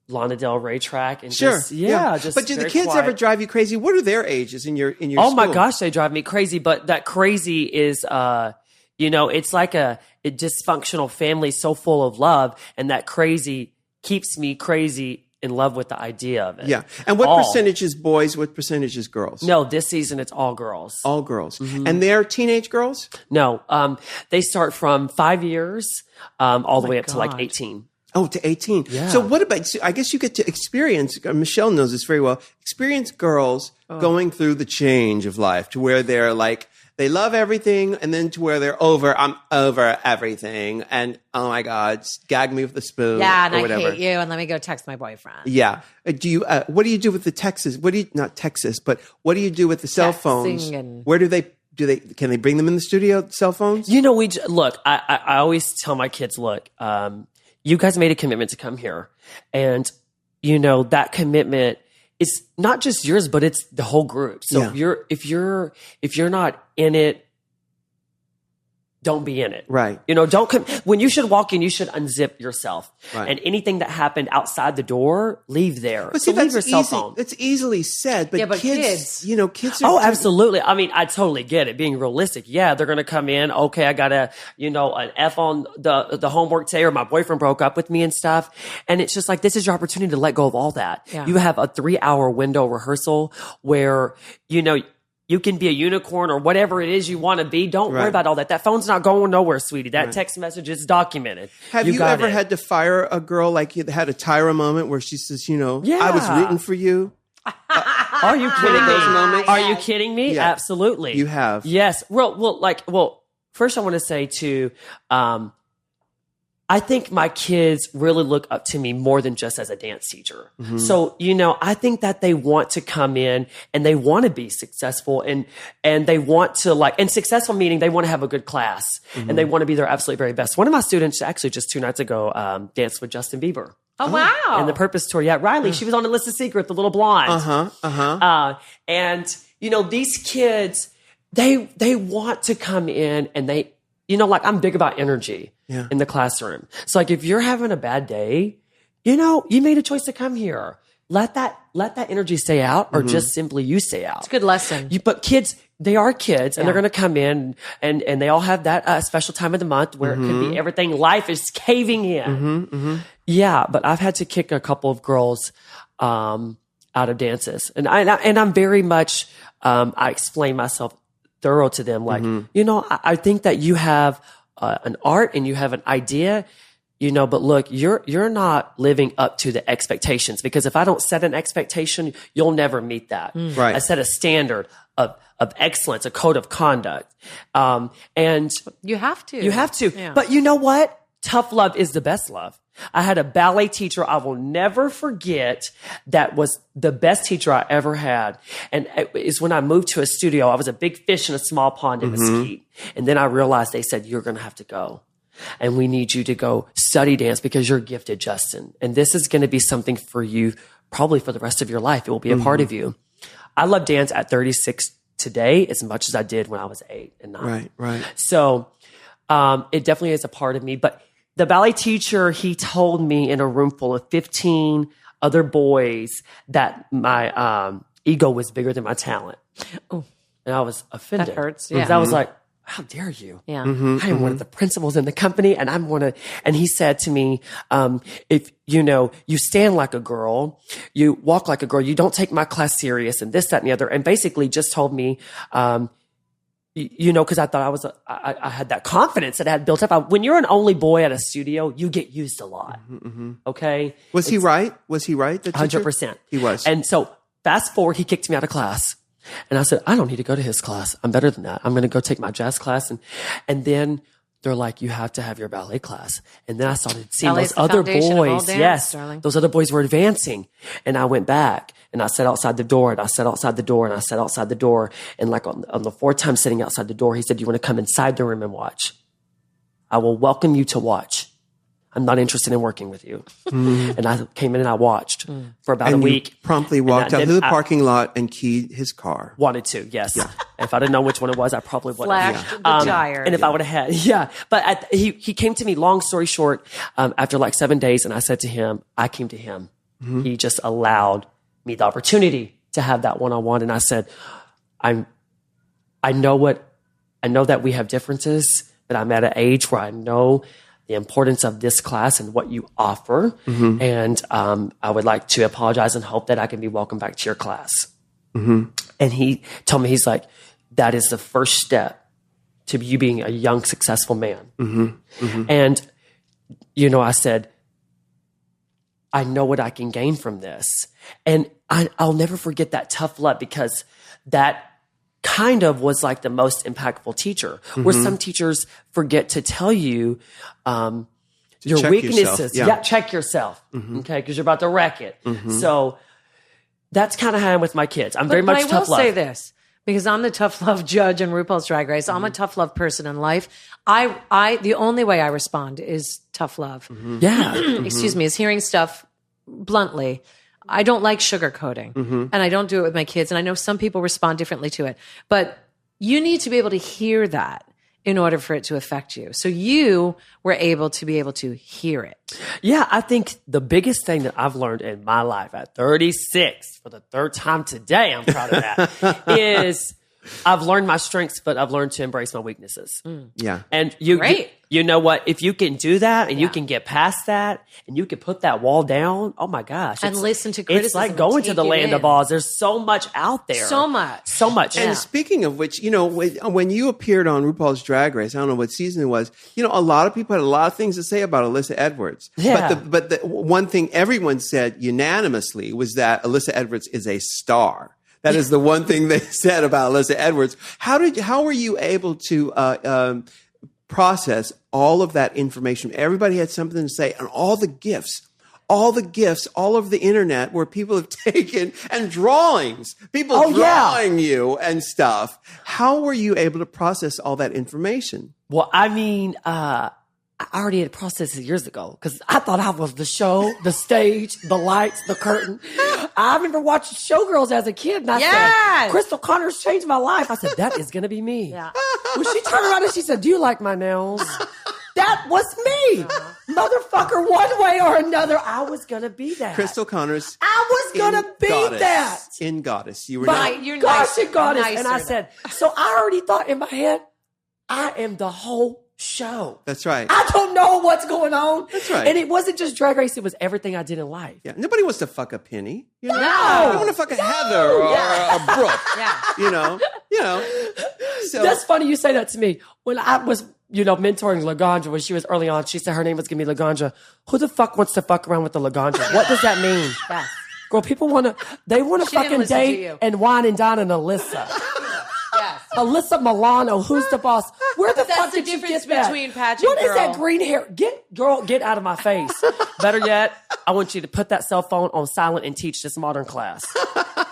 [SPEAKER 3] Lana Del Rey track. And
[SPEAKER 1] Just
[SPEAKER 3] but
[SPEAKER 1] do the kids ever drive you crazy? What are their ages in your
[SPEAKER 3] Oh
[SPEAKER 1] school?
[SPEAKER 3] my gosh, they drive me crazy. But that crazy is, it's like a dysfunctional family so full of love. And that crazy keeps me crazy in love with the idea of it.
[SPEAKER 1] Yeah. And what percentage is boys? What percentage is girls?
[SPEAKER 3] No, this season it's all girls.
[SPEAKER 1] All girls. And they're teenage girls?
[SPEAKER 3] No. They start from 5 years all the way up to like 18.
[SPEAKER 1] Oh, to 18.
[SPEAKER 3] Yeah.
[SPEAKER 1] So what about, I guess you get to experience, Michelle knows this very well, experience girls going through the change of life to where they're like, they love everything, and then to where I'm over everything, and oh my God, gag me with the spoon.
[SPEAKER 2] Yeah, and
[SPEAKER 1] or whatever.
[SPEAKER 2] I hate you, and let me go text my boyfriend.
[SPEAKER 1] Yeah. Do you? What do you do with the Texas? Not Texas, but what do you do with the cell phones? Where do they? Can they bring them in the studio? Cell phones?
[SPEAKER 3] Look. I always tell my kids, look, you guys made a commitment to come here, and that commitment. It's not just yours, but it's the whole group. So if you're not in it don't be in it.
[SPEAKER 1] Right.
[SPEAKER 3] You know, when you should walk in, you should unzip yourself.
[SPEAKER 1] Right.
[SPEAKER 3] And anything that happened outside the door, leave there.
[SPEAKER 1] But see,
[SPEAKER 3] so leave
[SPEAKER 1] that's
[SPEAKER 3] your cell
[SPEAKER 1] easy.
[SPEAKER 3] phone.
[SPEAKER 1] It's easily said, but,
[SPEAKER 2] but
[SPEAKER 1] kids, you know, kids are.
[SPEAKER 3] Oh, absolutely. I mean, I totally get it. Being realistic. Yeah, they're going to come in. Okay, I got an F on the homework today, or my boyfriend broke up with me and stuff. And it's just like, this is your opportunity to let go of all that.
[SPEAKER 2] Yeah.
[SPEAKER 3] You have a 3-hour window rehearsal where, you know, you can be a unicorn or whatever it is you want to be. Don't worry about all that. That phone's not going nowhere, sweetie. That text message is documented.
[SPEAKER 1] Have you ever had to fire a girl, like you had a Tyra moment where she says, you know, I was rooting for you?
[SPEAKER 3] Are you kidding me?
[SPEAKER 1] Moments?
[SPEAKER 3] Are you kidding me?
[SPEAKER 1] Yeah.
[SPEAKER 3] Absolutely.
[SPEAKER 1] You have.
[SPEAKER 3] Yes. Well, first I want to say too, I think my kids really look up to me more than just as a dance teacher. Mm-hmm. So, you know, I think that they want to come in and they want to be successful and they want to and successful meaning they want to have a good class and they want to be their absolute very best. One of my students actually just 2 nights ago, danced with Justin Bieber.
[SPEAKER 2] Oh, wow.
[SPEAKER 3] And the Purpose Tour. Yeah. Riley, she was on Alyssa Secret, the little blonde. And you know, these kids, they want to come in and they, you know, like I'm big about energy in the classroom. So like if you're having a bad day, you know, you made a choice to come here. Let that energy stay out or just simply you stay out.
[SPEAKER 2] It's a good lesson.
[SPEAKER 3] But kids, they are kids and they're going to come in and they all have that special time of the month where it could be everything. Life is caving in. Yeah. But I've had to kick a couple of girls, out of dances and I'm very much, I explain myself thorough to them. Like, you know, I think that you have an art and you have an idea, you know, but look, you're not living up to the expectations because if I don't set an expectation, you'll never meet that.
[SPEAKER 1] Right.
[SPEAKER 3] I set a standard of excellence, a code of conduct. And
[SPEAKER 2] you have to.
[SPEAKER 3] Yeah. But you know what? Tough love is the best love. I had a ballet teacher I will never forget that was the best teacher I ever had. And it is when I moved to a studio. I was a big fish in a small pond in Mesquite. And then I realized they said, you're going to have to go. And we need you to go study dance because you're gifted, Justin. And this is going to be something for you probably for the rest of your life. It will be a part of you. I love dance at 36 today as much as I did when I was 8 and 9.
[SPEAKER 1] Right.
[SPEAKER 3] So it definitely is a part of me. But the ballet teacher, he told me in a room full of 15 other boys that my ego was bigger than my talent.
[SPEAKER 2] Oh.
[SPEAKER 3] And I was offended.
[SPEAKER 2] That hurts.
[SPEAKER 3] Because I was like, how dare you?
[SPEAKER 2] Yeah.
[SPEAKER 3] I am one of the principals in the company and and he said to me, if you know, you stand like a girl, you walk like a girl, you don't take my class serious and this, that, and the other. And basically just told me, you know, cause I thought I had that confidence that I had built up. When you're an only boy at a studio, you get used a lot. Okay.
[SPEAKER 1] Was he right? Was he right?
[SPEAKER 3] 100%.
[SPEAKER 1] He was.
[SPEAKER 3] And so fast forward, he kicked me out of class. And I said, I don't need to go to his class. I'm better than that. I'm going to go take my jazz class. And then they're like, you have to have your ballet class. And then I started seeing
[SPEAKER 2] Ballet's
[SPEAKER 3] those other
[SPEAKER 2] dance,
[SPEAKER 3] boys.
[SPEAKER 2] darling.
[SPEAKER 3] Those other boys were advancing. And I went back and I sat outside the door and I sat outside the door and I sat outside the door. And like on the 4th time sitting outside the door, he said, you want to come inside the room and watch? I will welcome you to watch. I'm not interested in working with you. And I came in and I watched for about a week.
[SPEAKER 1] You promptly walked out to the parking lot and keyed his car.
[SPEAKER 3] Wanted to, yes. Yeah. If I'd have known which one it was, I probably would have.
[SPEAKER 2] Flashed the tire.
[SPEAKER 3] And if I would have had, But he came to me, long story short, after like 7 days, and I said to him, I came to him. He just allowed me the opportunity to have that one-on-one. And I said, I know that we have differences, but I'm at an age where I know the importance of this class and what you offer. And I would like to apologize and hope that I can be welcomed back to your class. And he told me, he's like, that is the first step to you being a young, successful man. And, you know, I said, I know what I can gain from this. And I'll never forget that tough love because that kind of was like the most impactful teacher, where some teachers forget to tell you your weaknesses. Check yourself. Okay, because you're about to wreck it. So that's kind of how I am with my kids. I'm very much tough love.
[SPEAKER 2] I will say this, because I'm the tough love judge in RuPaul's Drag Race. I'm a tough love person in life. The only way I respond is tough love. Excuse me, is hearing stuff bluntly. I don't like sugarcoating, and I don't do it with my kids. And I know some people respond differently to it, but you need to be able to hear that in order for it to affect you. So you were able to hear it.
[SPEAKER 3] Yeah, I think the biggest thing that I've learned in my life at 36, for the third time today, I'm proud of that, is I've learned my strengths, but I've learned to embrace my weaknesses.
[SPEAKER 1] Yeah.
[SPEAKER 3] And you know what? If you can do that and you can get past that and you can put that wall down, oh my gosh.
[SPEAKER 2] And listen to criticism.
[SPEAKER 3] It's like going to the land of Oz. There's so much out there.
[SPEAKER 2] So much.
[SPEAKER 3] So much.
[SPEAKER 1] And speaking of which, when you appeared on RuPaul's Drag Race, I don't know what season it was, a lot of people had a lot of things to say about Alyssa Edwards.
[SPEAKER 3] Yeah.
[SPEAKER 1] But the one thing everyone said unanimously was that Alyssa Edwards is a star. That is the one thing they said about Alyssa Edwards. How were you able to process all of that information? Everybody had something to say, and all the gifts, all of the internet where people have taken, and drawings, people drawing you and stuff. How were you able to process all that information?
[SPEAKER 3] Well, I mean, I already had processed it years ago because I thought I was the show, the stage, the lights, the curtain. I remember watching Showgirls as a kid, and I said, Crystal Connors changed my life. I said, that is going to be me. Yeah. When she turned around and she said, do you like my nails? That was me. Motherfucker, one way or another, I was going to be that.
[SPEAKER 1] Crystal Connors.
[SPEAKER 3] I was going to be that.
[SPEAKER 1] In Goddess. You were
[SPEAKER 3] in Goddess. And I said, so I already thought in my head, I am the whole show.
[SPEAKER 1] That's right.
[SPEAKER 3] I don't know what's going on.
[SPEAKER 1] That's right.
[SPEAKER 3] And it wasn't just Drag Race, it was everything I did in life.
[SPEAKER 1] Yeah. Nobody wants to fuck a Penny.
[SPEAKER 3] No.
[SPEAKER 1] Nobody want to fuck a Heather or a Brooke. Yeah. So
[SPEAKER 3] that's funny you say that to me. When I was, mentoring Laganja when she was early on, she said her name was going to be Laganja. Who the fuck wants to fuck around with the Laganja? What does that mean?
[SPEAKER 2] Yes.
[SPEAKER 3] Girl, people want to fucking date and wine and dine and Alyssa.
[SPEAKER 2] Yes.
[SPEAKER 3] Alyssa Milano, who's the boss? Where the fuck did you get that?
[SPEAKER 2] That's the difference between pageant
[SPEAKER 3] What is that green hair? Get out of my face. Better yet, I want you to put that cell phone on silent and teach this modern class.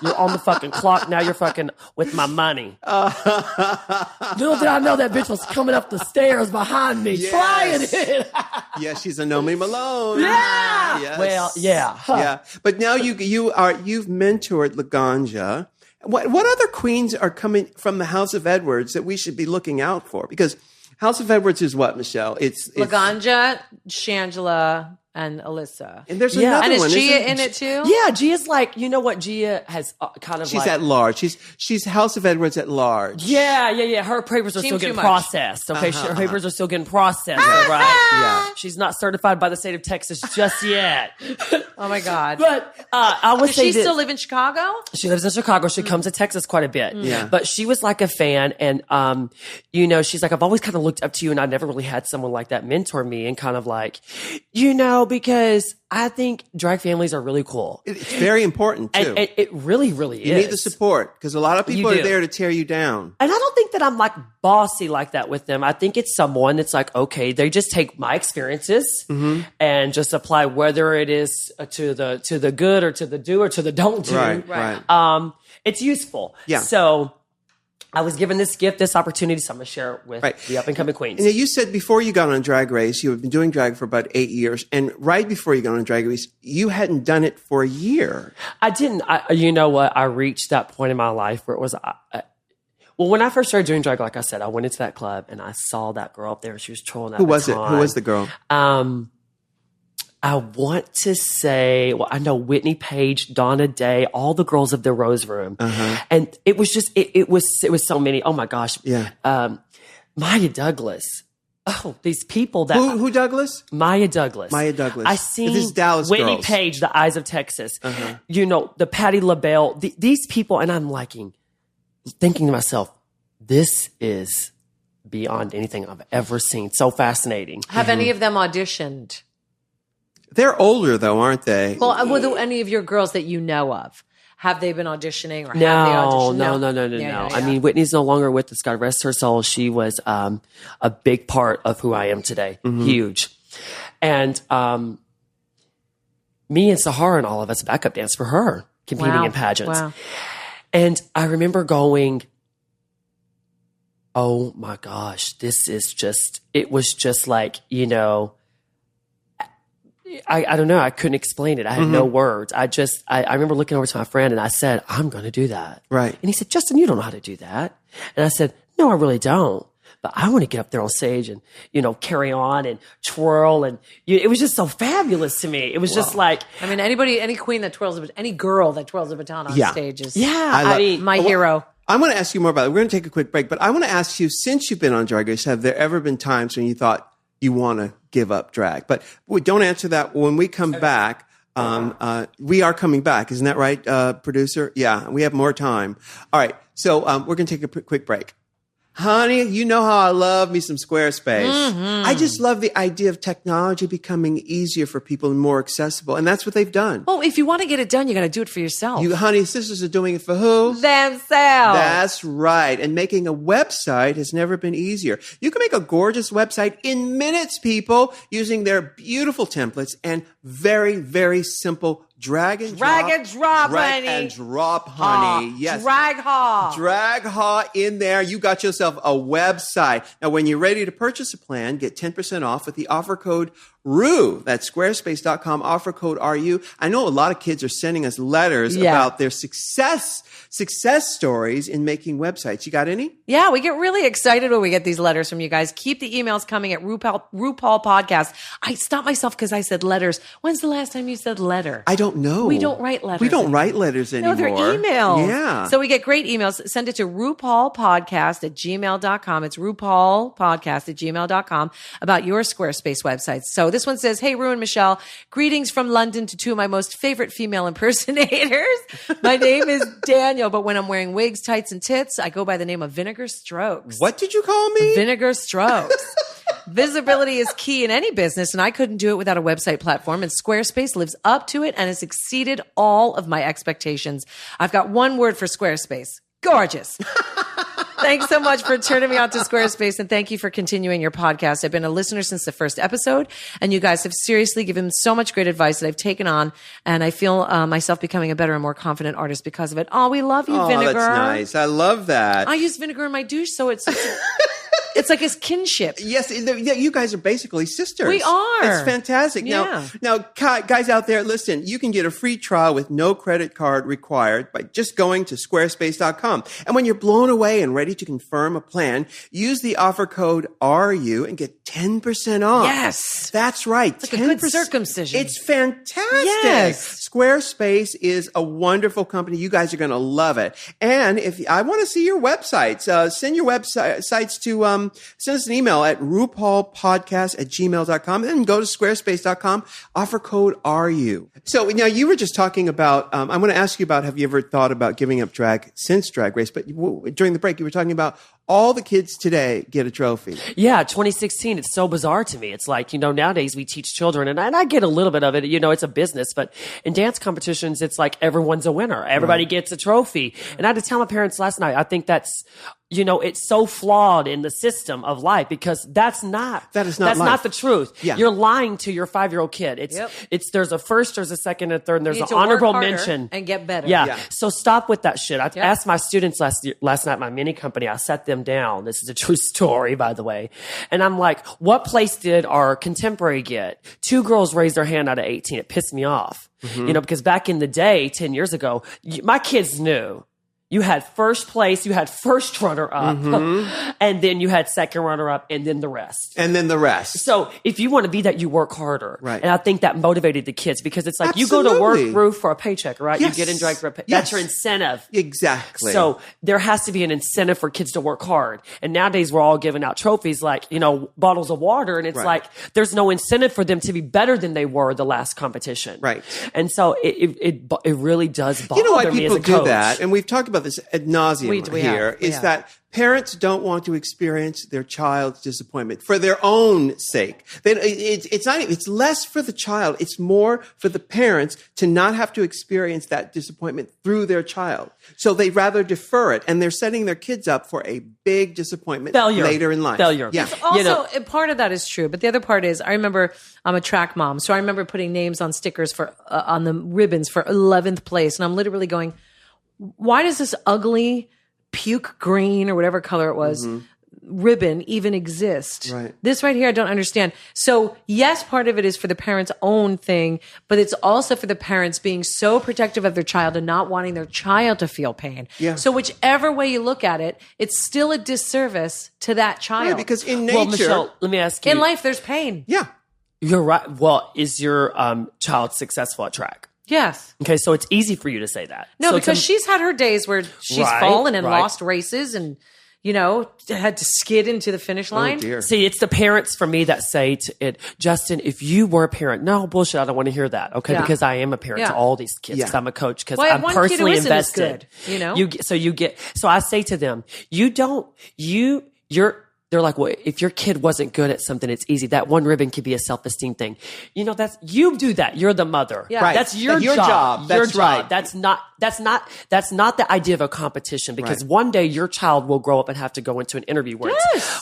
[SPEAKER 3] You're on the fucking clock. Now you're fucking with my money. Little did I know that bitch was coming up the stairs behind me, trying it.
[SPEAKER 1] Yeah, she's a Nomi Malone.
[SPEAKER 3] Yeah.
[SPEAKER 1] Yes.
[SPEAKER 3] Well, yeah. Huh.
[SPEAKER 1] Yeah. But now you've mentored Laganja. What other queens are coming from the House of Edwards that we should be looking out for? Because House of Edwards is what, Michelle? It's
[SPEAKER 2] Laganja, Shangela, and Alyssa.
[SPEAKER 1] And there's another one.
[SPEAKER 2] And is Gia in it too?
[SPEAKER 3] Yeah, Gia's like, you know what? Gia has kind of
[SPEAKER 1] she's at large. She's House of Edwards at large.
[SPEAKER 3] Yeah. Her papers are still getting processed. Okay, her papers are still getting processed, right?
[SPEAKER 1] Yeah.
[SPEAKER 3] She's not certified by the state of Texas just yet.
[SPEAKER 2] Oh my God.
[SPEAKER 3] But I would say
[SPEAKER 2] does she still live in Chicago?
[SPEAKER 3] She lives in Chicago. She comes to Texas quite a bit.
[SPEAKER 1] Yeah.
[SPEAKER 3] But she was like a fan, and she's like, I've always kind of looked up to you, and I never really had someone like that mentor me, and kind of like, because I think drag families are really cool.
[SPEAKER 1] It's very important too.
[SPEAKER 3] And it really, really
[SPEAKER 1] you
[SPEAKER 3] is.
[SPEAKER 1] need the support because a lot of people are there to tear you down.
[SPEAKER 3] And I don't think that I'm like bossy like that with them. I think it's someone that's like, okay, they just take my experiences and just apply whether it is to the good or to the do or to the don't do.
[SPEAKER 1] Right.
[SPEAKER 3] It's useful.
[SPEAKER 1] Yeah.
[SPEAKER 3] So I was given this gift, this opportunity, so I'm going to share it with the up-and-coming queens.
[SPEAKER 1] And you said before you got on Drag Race, you had been doing drag for about 8 years. And right before you got on Drag Race, you hadn't done it for a year.
[SPEAKER 3] I didn't. You know what? I reached that point in my life where it was... well, when I first started doing drag, like I said, I went into that club and I saw that girl up there. She was trolling that
[SPEAKER 1] Who was it? Who was the girl?
[SPEAKER 3] I want to say, well, I know Whitney Page, Donna Day, all the girls of the Rose Room. And it was just, it was so many. Oh my gosh.
[SPEAKER 1] Yeah.
[SPEAKER 3] Maya Douglas. Oh, these people that.
[SPEAKER 1] Who Douglas?
[SPEAKER 3] Maya Douglas.
[SPEAKER 1] I
[SPEAKER 3] seen
[SPEAKER 1] this is Dallas
[SPEAKER 3] Whitney
[SPEAKER 1] girls.
[SPEAKER 3] Page, the Eyes of Texas. The Patti LaBelle, these people. And I'm thinking to myself, this is beyond anything I've ever seen. So fascinating.
[SPEAKER 2] Have any of them auditioned?
[SPEAKER 1] They're older though, aren't they?
[SPEAKER 2] Well, were any of your girls that you know of? Have they been auditioning or have they
[SPEAKER 3] No.
[SPEAKER 2] auditioned? No.
[SPEAKER 3] I mean, Whitney's no longer with us. God rest her soul. She was a big part of who I am today. Huge. And me and Sahara and all of us backup dance for her, competing in pageants.
[SPEAKER 2] Wow.
[SPEAKER 3] And I remember going, oh my gosh, it was just like, I don't know. I couldn't explain it. I had no words. I remember looking over to my friend and I said, I'm going to do that.
[SPEAKER 1] Right.
[SPEAKER 3] And he said, Justin, you don't know how to do that. And I said, no, I really don't. but I want to get up there on stage and, carry on and twirl. And it was just so fabulous to me. It was just like,
[SPEAKER 2] I mean, any queen that twirls, any girl that twirls a baton on stage is my hero.
[SPEAKER 1] I want to ask you more about it. We're going to take a quick break, but I want to ask you, since you've been on Drag Race, have there ever been times when you thought you want to give up drag? But don't answer that. When we come back, we are coming back. Isn't that right, producer? Yeah, we have more time. All right. So we're going to take a quick break. Honey, you know how I love me some Squarespace. Mm-hmm. I just love the idea of technology becoming easier for people and more accessible. And that's what they've done.
[SPEAKER 2] Well, if you want to get it done, you got to do it for yourself.
[SPEAKER 1] You honey sisters are doing it for who?
[SPEAKER 2] Themselves.
[SPEAKER 1] That's right. And making a website has never been easier. You can make a gorgeous website in minutes, people, using their beautiful templates and very, very simple drag and drop, honey. Yes.
[SPEAKER 2] Drag
[SPEAKER 1] ha in there. You got yourself a website. Now, when you're ready to purchase a plan, get 10% off with the offer code RU. That's squarespace.com, offer code RU. I know a lot of kids are sending us letters about their success stories in making websites. You got any?
[SPEAKER 2] Yeah, we get really excited when we get these letters from you guys. Keep the emails coming at RuPaul Podcast. I stopped myself because I said letters. When's the last time you said letter?
[SPEAKER 1] I don't know.
[SPEAKER 2] We don't write letters.
[SPEAKER 1] We don't write letters anymore.
[SPEAKER 2] No, they're emails.
[SPEAKER 1] Yeah.
[SPEAKER 2] So we get great emails. Send it to RuPaulPodcast@gmail.com. It's RuPaulPodcast@gmail.com about your Squarespace websites. So this one says, hey, Ru and Michelle, greetings from London to two of my most favorite female impersonators. My name is Daniel, but when I'm wearing wigs, tights, and tits, I go by the name of Vinegar Strokes.
[SPEAKER 1] What did you call me?
[SPEAKER 2] Vinegar Strokes. Visibility is key in any business, and I couldn't do it without a website platform, and Squarespace lives up to it and has exceeded all of my expectations. I've got one word for Squarespace. Gorgeous. Thanks so much for turning me on to Squarespace, and thank you for continuing your podcast. I've been a listener since the first episode, and you guys have seriously given so much great advice that I've taken on, and I feel myself becoming a better and more confident artist because of it. Oh, we love you, Vinegar.
[SPEAKER 1] That's nice. I love that.
[SPEAKER 2] I use vinegar in my douche, so it's like a kinship.
[SPEAKER 1] Yes, you guys are basically sisters.
[SPEAKER 2] We are.
[SPEAKER 1] It's fantastic.
[SPEAKER 2] Yeah.
[SPEAKER 1] Now, guys out there, listen, you can get a free trial with no credit card required by just going to squarespace.com. And when you're blown away and ready to confirm a plan, use the offer code RU and get 10% off.
[SPEAKER 2] Yes.
[SPEAKER 1] That's right.
[SPEAKER 2] It's like a good circumcision.
[SPEAKER 1] It's fantastic.
[SPEAKER 2] Yes.
[SPEAKER 1] Squarespace is a wonderful company. You guys are going to love it. And if I want to see your websites, send your websites to send us an email at RuPaulPodcast@gmail.com and then go to squarespace.com, offer code RU. So now you were just talking about, I want to ask you about, have you ever thought about giving up drag since Drag Race? But during the break, you were talking about all the kids today get a trophy.
[SPEAKER 3] Yeah, 2016, it's so bizarre to me. It's like, nowadays we teach children, and I get a little bit of it, it's a business, but in dance competitions, it's like everyone's a winner. Everybody gets a trophy. And I had to tell my parents last night, I think that's, it's so flawed in the system of life because that's not the truth.
[SPEAKER 1] Yeah.
[SPEAKER 3] You're lying to your 5-year-old kid. There's a first, there's a second, and a third, and there's an honorable mention.
[SPEAKER 2] And get better.
[SPEAKER 3] Yeah. So stop with that shit. I asked my students last night, my mini company, I sat them down. This is a true story, by the way. And I'm like, what place did our contemporary get? 2 girls raised their hand out of 18. It pissed me off. Mm-hmm. Because back in the day, 10 years ago, my kids knew. You had first place, you had first runner-up, and then you had second runner-up, and then the rest. So if you want to be that, you work harder.
[SPEAKER 1] Right.
[SPEAKER 3] And I think that motivated the kids because it's like,
[SPEAKER 1] Absolutely.
[SPEAKER 3] You go to work, Ru, for a paycheck, right?
[SPEAKER 1] Yes.
[SPEAKER 3] You get in drag for a paycheck.
[SPEAKER 1] Yes.
[SPEAKER 3] That's your incentive.
[SPEAKER 1] Exactly.
[SPEAKER 3] So there has to be an incentive for kids to work hard. And nowadays we're all giving out trophies like, bottles of water. And it's like, there's no incentive for them to be better than they were the last competition.
[SPEAKER 1] Right.
[SPEAKER 3] And so it really does bother me as a coach.
[SPEAKER 1] You know why people do that? And we've talked about this ad nauseum here, is that parents don't want to experience their child's disappointment for their own sake. It's less for the child. It's more for the parents to not have to experience that disappointment through their child. So they'd rather defer it. And they're setting their kids up for a big disappointment later in life.
[SPEAKER 3] Failure.
[SPEAKER 1] Yeah.
[SPEAKER 2] Also, part of that is true. But the other part is, I remember I'm a track mom. So I remember putting names on stickers on the ribbons for 11th place. And I'm literally going, why does this ugly puke green or whatever color it was ribbon even exist.
[SPEAKER 1] Right.
[SPEAKER 2] This right here, I don't understand. So yes, part of it is for the parents' own thing, but it's also for the parents being so protective of their child and not wanting their child to feel pain.
[SPEAKER 1] Yeah.
[SPEAKER 2] So whichever way you look at it, it's still a disservice to that child.
[SPEAKER 1] Right, because in nature,
[SPEAKER 3] Well, Michelle, let me ask you.
[SPEAKER 2] in life, there's pain.
[SPEAKER 1] yeah.
[SPEAKER 3] You're right. Well, is your child successful at track?
[SPEAKER 2] Yes.
[SPEAKER 3] Okay, so it's easy for you to say that.
[SPEAKER 2] No,
[SPEAKER 3] So
[SPEAKER 2] because she's had her days where she's
[SPEAKER 3] Right,
[SPEAKER 2] fallen and
[SPEAKER 3] right.
[SPEAKER 2] lost races and, had to skid into the finish line.
[SPEAKER 1] Oh, dear.
[SPEAKER 3] See, it's the parents for me that say to it, Justin, if you were a parent, no bullshit, I don't want to hear that. Okay,
[SPEAKER 2] Yeah.
[SPEAKER 3] because I am a parent to
[SPEAKER 2] Yeah.
[SPEAKER 3] all these kids. Because
[SPEAKER 1] Yeah.
[SPEAKER 3] I'm a coach. Because
[SPEAKER 2] Well, I have
[SPEAKER 3] I'm
[SPEAKER 2] one kid who
[SPEAKER 3] personally
[SPEAKER 2] isn't as
[SPEAKER 3] invested.
[SPEAKER 2] good,
[SPEAKER 3] So I say to them, they're like, well, if your kid wasn't good at something, it's easy. That one ribbon could be a self-esteem thing. You do that. You're the mother.
[SPEAKER 2] Yeah. Right.
[SPEAKER 3] That's your
[SPEAKER 1] Your job.
[SPEAKER 3] Your
[SPEAKER 1] That's right.
[SPEAKER 3] That's not the idea of a competition, because
[SPEAKER 1] Right.
[SPEAKER 3] one day your child will grow up and have to go into an interview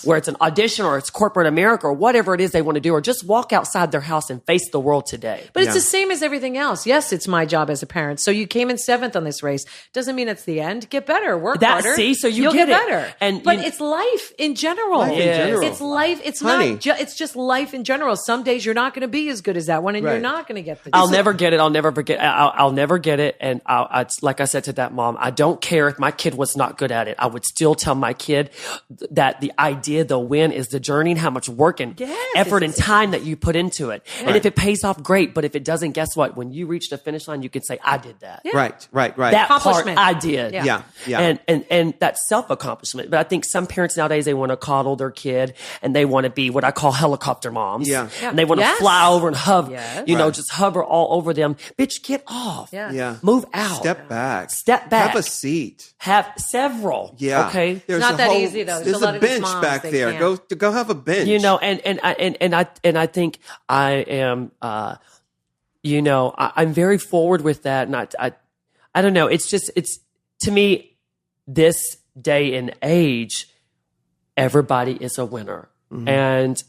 [SPEAKER 3] where it's an audition or it's corporate America or whatever it is they want to do, or just walk outside their house and face the world today.
[SPEAKER 2] But it's the same as everything else. Yes, it's my job as a parent. So you came in 7th on this race. Doesn't mean it's the end. Get better. Work harder.
[SPEAKER 3] So
[SPEAKER 2] you'll
[SPEAKER 3] get
[SPEAKER 2] get
[SPEAKER 3] it.
[SPEAKER 2] better. But it's life in general.
[SPEAKER 1] Life in general.
[SPEAKER 2] It's life. It's
[SPEAKER 1] Honey.
[SPEAKER 2] not. It's just life in general. Some days you're not going to be as good as that one, and you're
[SPEAKER 1] Right.
[SPEAKER 2] not going to get the.
[SPEAKER 3] I'll never get it. I'll never forget. I'll never get it. And like I said to that mom, I don't care if my kid was not good at it. I would still tell my kid that the idea, the win, is the journey and how much work and effort and time that you put into it. And if it pays off, great. But if it doesn't, guess what? When you reach the finish line, you can say, I did that.
[SPEAKER 1] Right.
[SPEAKER 3] That part
[SPEAKER 2] Accomplishment.
[SPEAKER 3] I did.
[SPEAKER 1] Yeah.
[SPEAKER 3] And that's self-accomplishment. But I think some parents nowadays, they want to coddle their kid and they want to be what I call helicopter moms.
[SPEAKER 1] Yeah.
[SPEAKER 3] And they want to
[SPEAKER 2] Yes.
[SPEAKER 3] fly over and hover,
[SPEAKER 2] Yes.
[SPEAKER 3] just hover all over them. Bitch, get off.
[SPEAKER 1] Yeah.
[SPEAKER 3] Move out.
[SPEAKER 1] Step back.
[SPEAKER 3] Step back.
[SPEAKER 1] Have a seat.
[SPEAKER 3] Have several.
[SPEAKER 1] Yeah.
[SPEAKER 3] Okay.
[SPEAKER 1] There's
[SPEAKER 2] Not
[SPEAKER 1] a
[SPEAKER 2] that
[SPEAKER 1] whole-
[SPEAKER 2] easy, though. There's
[SPEAKER 1] There's
[SPEAKER 2] a lot
[SPEAKER 1] a
[SPEAKER 2] of these
[SPEAKER 1] bench
[SPEAKER 2] moms,
[SPEAKER 1] back
[SPEAKER 2] they
[SPEAKER 1] there.
[SPEAKER 2] can't.
[SPEAKER 1] Go have a bench.
[SPEAKER 3] And I think I am, I'm very forward with that. And I don't know. It's to me, this day and age, everybody is a winner.
[SPEAKER 1] Mm-hmm.
[SPEAKER 3] And,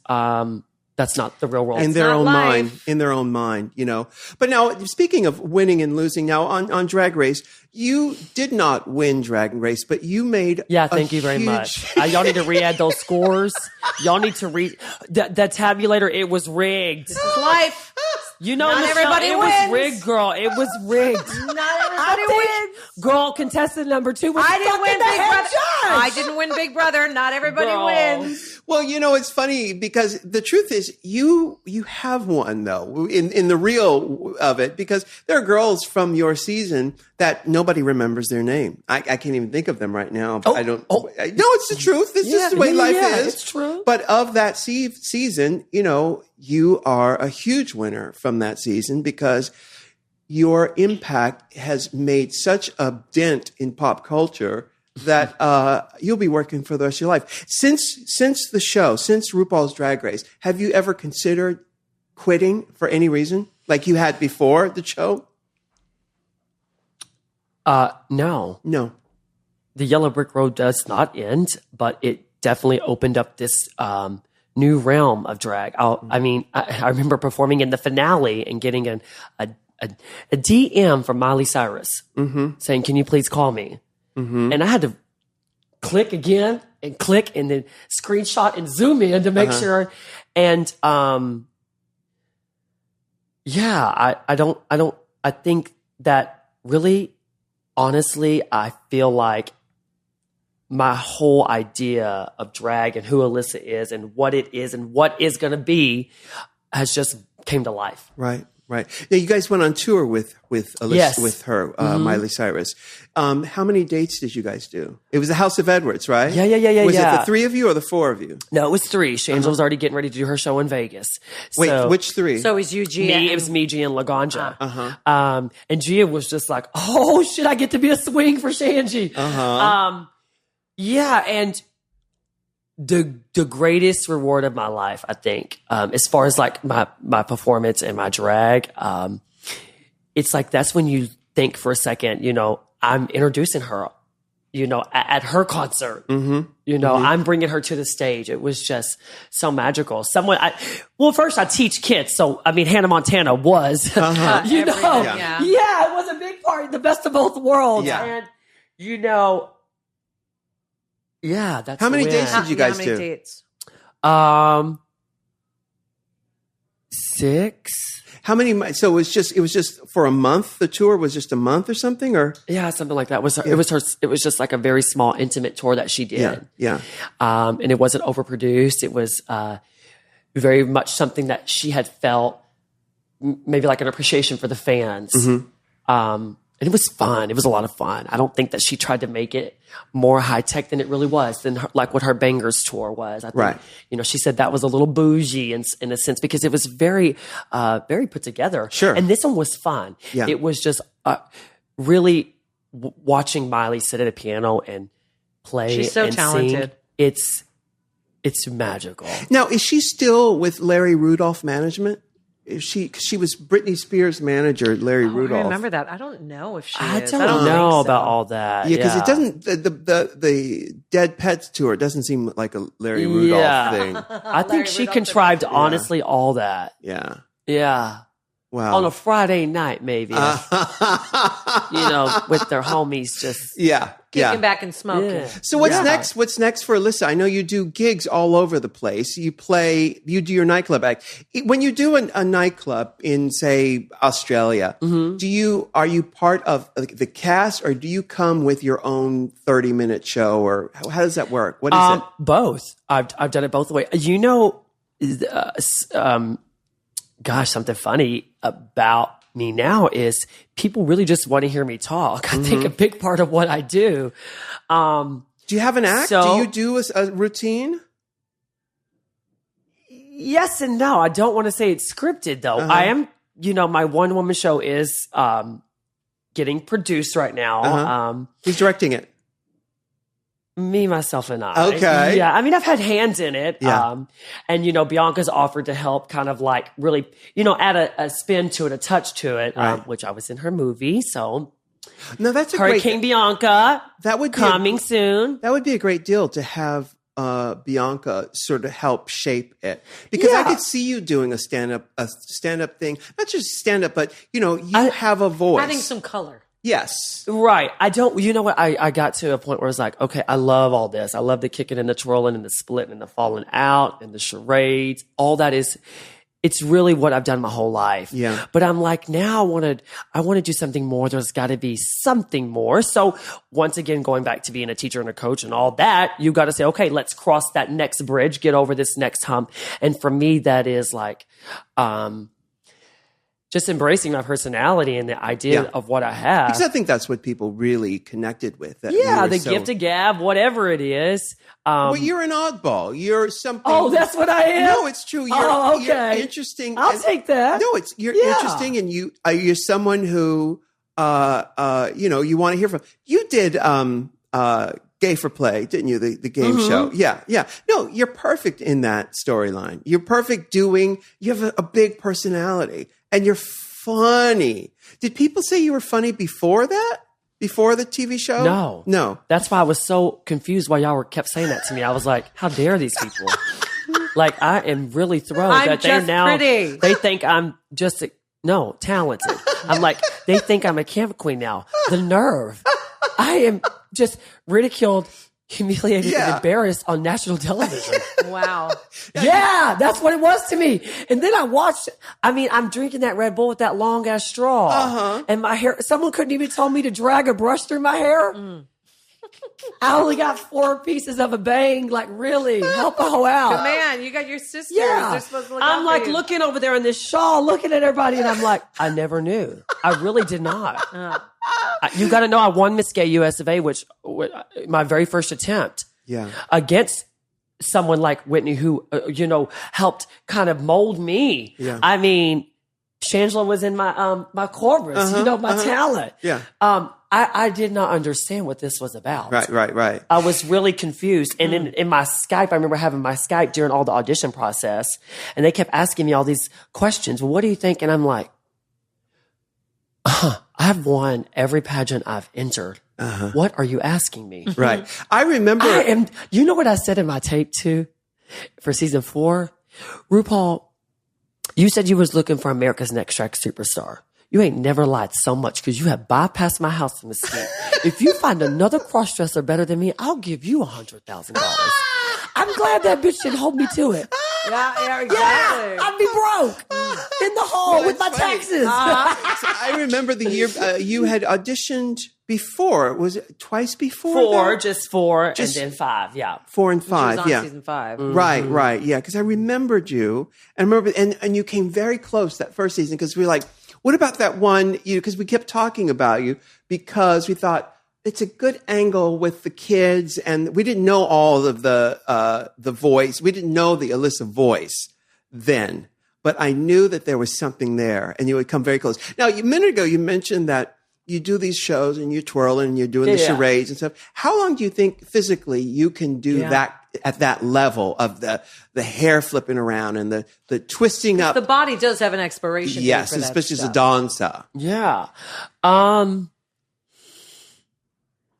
[SPEAKER 3] that's not the real world.
[SPEAKER 1] in their
[SPEAKER 2] not
[SPEAKER 1] own
[SPEAKER 2] life.
[SPEAKER 1] mind, But now, speaking of winning and losing, now on Drag Race, you did not win Drag Race, but you made
[SPEAKER 3] Thank you very much. Y'all need to re-add those scores. Y'all need to the tabulator. It was rigged.
[SPEAKER 2] It's life. Not
[SPEAKER 3] Michelle,
[SPEAKER 2] everybody
[SPEAKER 3] it
[SPEAKER 2] wins.
[SPEAKER 3] was rigged, girl. It was rigged.
[SPEAKER 2] Not everybody wins.
[SPEAKER 3] Girl, contestant number 2 was
[SPEAKER 2] I didn't
[SPEAKER 3] fucking
[SPEAKER 2] win
[SPEAKER 3] the
[SPEAKER 2] Big
[SPEAKER 3] head
[SPEAKER 2] Brother.
[SPEAKER 3] judge.
[SPEAKER 2] I didn't win Big Brother. Not everybody
[SPEAKER 3] Girl.
[SPEAKER 2] wins.
[SPEAKER 1] Well, it's funny because the truth is you have won though in the real of it, because there are girls from your season that nobody remembers their name. I can't even think of them right now. But I don't. No, it's the truth. This is the way life is.
[SPEAKER 3] It's true.
[SPEAKER 1] But of that season, you are a huge winner from that season because your impact has made such a dent in pop culture that you'll be working for the rest of your life. Since the show, since RuPaul's Drag Race, have you ever considered quitting for any reason, like you had before the show?
[SPEAKER 3] No.
[SPEAKER 1] No.
[SPEAKER 3] The Yellow Brick Road does not end, but it definitely opened up this new realm of drag. I remember performing in the finale and getting a DM from Miley Cyrus saying, "Can you please call me?" And I had to click again and click and then screenshot and zoom in to make sure. And I think that really, honestly, I feel like my whole idea of drag and who Alyssa is and what it is and what is going to be has just came to life.
[SPEAKER 1] Right. Now, you guys went on tour with Alyssa,
[SPEAKER 3] Yes.
[SPEAKER 1] with her, Miley Cyrus. How many dates did you guys do? It was the House of Edwards, right?
[SPEAKER 3] Yeah.
[SPEAKER 1] Was it the 3 of you or the 4 of you?
[SPEAKER 3] No, it was 3. Shangela was already getting ready to do her show in Vegas.
[SPEAKER 1] Wait,
[SPEAKER 3] So-
[SPEAKER 1] which 3?
[SPEAKER 2] So is you, Gia.
[SPEAKER 3] Me, it was me, Gia, and Laganja. And Gia was just like, "Oh shit, I get to be a swing for Shanji." And the greatest reward of my life, I think, as far as like my performance and my drag, it's like that's when you think for a second, I'm introducing her, at her concert. I'm bringing her to the stage. It was just so magical. First I teach kids. So, Hannah Montana was, it was a big part, the best of both worlds.
[SPEAKER 1] Yeah.
[SPEAKER 3] And, Yeah, that's
[SPEAKER 1] how many
[SPEAKER 3] the
[SPEAKER 1] dates
[SPEAKER 3] win.
[SPEAKER 1] did you guys
[SPEAKER 2] how many
[SPEAKER 1] do?
[SPEAKER 2] Dates?
[SPEAKER 3] 6.
[SPEAKER 1] How many? So it was just for a month. The tour was just a month or something, or
[SPEAKER 3] Yeah, something like that. It was just like a very small, intimate tour that she did.
[SPEAKER 1] yeah.
[SPEAKER 3] And it wasn't overproduced. It was very much something that she had felt, maybe like an appreciation for the fans. And it was fun. It was a lot of fun. I don't think that she tried to make it more high tech than it really was, than like what her Bangers tour was. I think,
[SPEAKER 1] Right.
[SPEAKER 3] She said that was a little bougie in a sense, because it was very, very put together.
[SPEAKER 1] Sure.
[SPEAKER 3] And this one was fun.
[SPEAKER 1] Yeah.
[SPEAKER 3] It was just really watching Miley sit at a piano and play.
[SPEAKER 2] She's so
[SPEAKER 3] and
[SPEAKER 2] talented.
[SPEAKER 3] Sing. It's magical.
[SPEAKER 1] Now, is she still with Larry Rudolph Management? Is she? 'Cause she was Britney Spears' manager, Larry Rudolph.
[SPEAKER 2] I remember that. I don't know if she
[SPEAKER 3] I
[SPEAKER 2] is.
[SPEAKER 3] don't,
[SPEAKER 2] I don't
[SPEAKER 3] know
[SPEAKER 2] think so.
[SPEAKER 3] about all that.
[SPEAKER 1] Yeah, because it doesn't. The Dead Pets tour doesn't seem like a Larry Rudolph thing.
[SPEAKER 3] I think she contrived, honestly, all that.
[SPEAKER 1] Yeah.
[SPEAKER 3] Yeah.
[SPEAKER 1] Wow.
[SPEAKER 3] On a Friday night, maybe. With their homies just.
[SPEAKER 1] Yeah.
[SPEAKER 2] Kicking back and smoking.
[SPEAKER 3] Yeah.
[SPEAKER 1] So what's next? What's next for Alyssa? I know you do gigs all over the place. You do your nightclub act. When you do a nightclub in, say, Australia, are you part of the cast, or do you come with your own 30-minute show, or how does that work? What is it?
[SPEAKER 3] Both. I've done it both ways. Something funny about me now is people really just want to hear me talk. I think a big part of what I do.
[SPEAKER 1] Do you have an act?
[SPEAKER 3] so-
[SPEAKER 1] do you do a routine?
[SPEAKER 3] Yes and no. I don't want to say it's scripted though. I am, my one-woman show is getting produced right now.
[SPEAKER 1] Who's directing it?
[SPEAKER 3] Me, myself, and I.
[SPEAKER 1] Okay.
[SPEAKER 3] Yeah. I mean, I've had hands in it.
[SPEAKER 1] Yeah.
[SPEAKER 3] And, Bianca's offered to help kind of like really, add a spin to it, a touch to it,
[SPEAKER 1] Right.
[SPEAKER 3] which I was in her movie. So
[SPEAKER 1] No, that's a
[SPEAKER 3] Hurricane Bianca
[SPEAKER 1] That would be
[SPEAKER 3] coming soon.
[SPEAKER 1] That would be a great deal to have Bianca sort of help shape it, because I could see you doing a stand up thing, not just stand up, but you have a voice,
[SPEAKER 2] Adding some color.
[SPEAKER 1] Yes,
[SPEAKER 3] Right. I don't, you know what? I got to a point where it's like, okay, I love all this. I love the kicking and the twirling and the splitting and the falling out and the charades. All that it's really what I've done my whole life.
[SPEAKER 1] Yeah.
[SPEAKER 3] But I'm like, now I want to do something more. There's got to be something more. So once again, going back to being a teacher and a coach and all that, you got to say, okay, let's cross that next bridge, get over this next hump. And for me, that is like, just embracing my personality and the idea of what I have.
[SPEAKER 1] because I think that's what people really connected with. That
[SPEAKER 3] Gift of gab, whatever it is.
[SPEAKER 1] Well, you're an oddball. You're something.
[SPEAKER 3] Oh, that's what I am?
[SPEAKER 1] No, it's true. You're interesting.
[SPEAKER 3] I'll take that.
[SPEAKER 1] No, you're interesting, and you're someone who you want to hear from. You did Gay for Play, didn't you? The game show. Yeah. No, you're perfect in that storyline. You're perfect you have a big personality, and you're funny. Did people say you were funny before that? Before the TV show? No.
[SPEAKER 3] That's why I was so confused why y'all kept saying that to me. I was like, how dare these people? Like, I am really thrilled that they're now,
[SPEAKER 2] pretty.
[SPEAKER 3] They think I'm just, talented. I'm like, they think I'm a camp queen now. The nerve. I am just ridiculed, humiliated, and embarrassed on national television.
[SPEAKER 2] Wow.
[SPEAKER 3] Yeah, that's what it was to me. And then I watched, I'm drinking that Red Bull with that long ass straw. And my hair, someone couldn't even tell me to drag a brush through my hair. I only got 4 pieces of a bang. Like, really? Help a hoe out.
[SPEAKER 2] Man, you got your sisters.
[SPEAKER 3] Yeah.
[SPEAKER 2] They're supposed to look
[SPEAKER 3] I'm
[SPEAKER 2] out
[SPEAKER 3] like
[SPEAKER 2] for you.
[SPEAKER 3] looking over there in this shawl, looking at everybody, and I'm like, I never knew. I really did not. You got to know, I won Miss Gay US of A, which my very first attempt.
[SPEAKER 1] Yeah.
[SPEAKER 3] Against someone like Whitney, who helped kind of mold me.
[SPEAKER 1] Yeah.
[SPEAKER 3] I mean, Shangela was in my my chorus, my talent.
[SPEAKER 1] Yeah.
[SPEAKER 3] I did not understand what this was about.
[SPEAKER 1] Right.
[SPEAKER 3] I was really confused. And in my Skype, I remember having my Skype during all the audition process, and they kept asking me all these questions. Well, what do you think? And I'm like, I've won every pageant I've entered. What are you asking me?
[SPEAKER 1] Right. I remember.
[SPEAKER 3] You know what I said in my tape too for season 4? RuPaul, you said you was looking for America's Next Track Superstar. you ain't never lied so much because you have bypassed my house in the scheme. If you find another cross-dresser better than me, I'll give you $100,000. I'm glad that bitch didn't hold me to it.
[SPEAKER 2] Yeah, exactly.
[SPEAKER 3] Yeah, I'd be broke in the hole with my taxes.
[SPEAKER 1] So I remember the year you had auditioned before. Was it twice before?
[SPEAKER 3] Four, and then 5. Yeah,
[SPEAKER 1] 4 and 5.
[SPEAKER 2] She was on
[SPEAKER 1] yeah,
[SPEAKER 2] season 5.
[SPEAKER 1] Right. Yeah, because I remembered you, and you came very close that first season because we were like, what about that one? Because we kept talking about you because we thought it's a good angle with the kids, and we didn't know all of the voice. We didn't know the Alyssa voice then, but I knew that there was something there, and you would come very close. Now, a minute ago, you mentioned that you do these shows and you're twirling and you're doing the charades and stuff. How long do you think physically you can do that at that level of the hair flipping around and the twisting up?
[SPEAKER 2] The body does have an expiration.
[SPEAKER 1] Yes,
[SPEAKER 2] date for
[SPEAKER 1] especially as a
[SPEAKER 2] stuff.
[SPEAKER 1] dancer.
[SPEAKER 3] Yeah.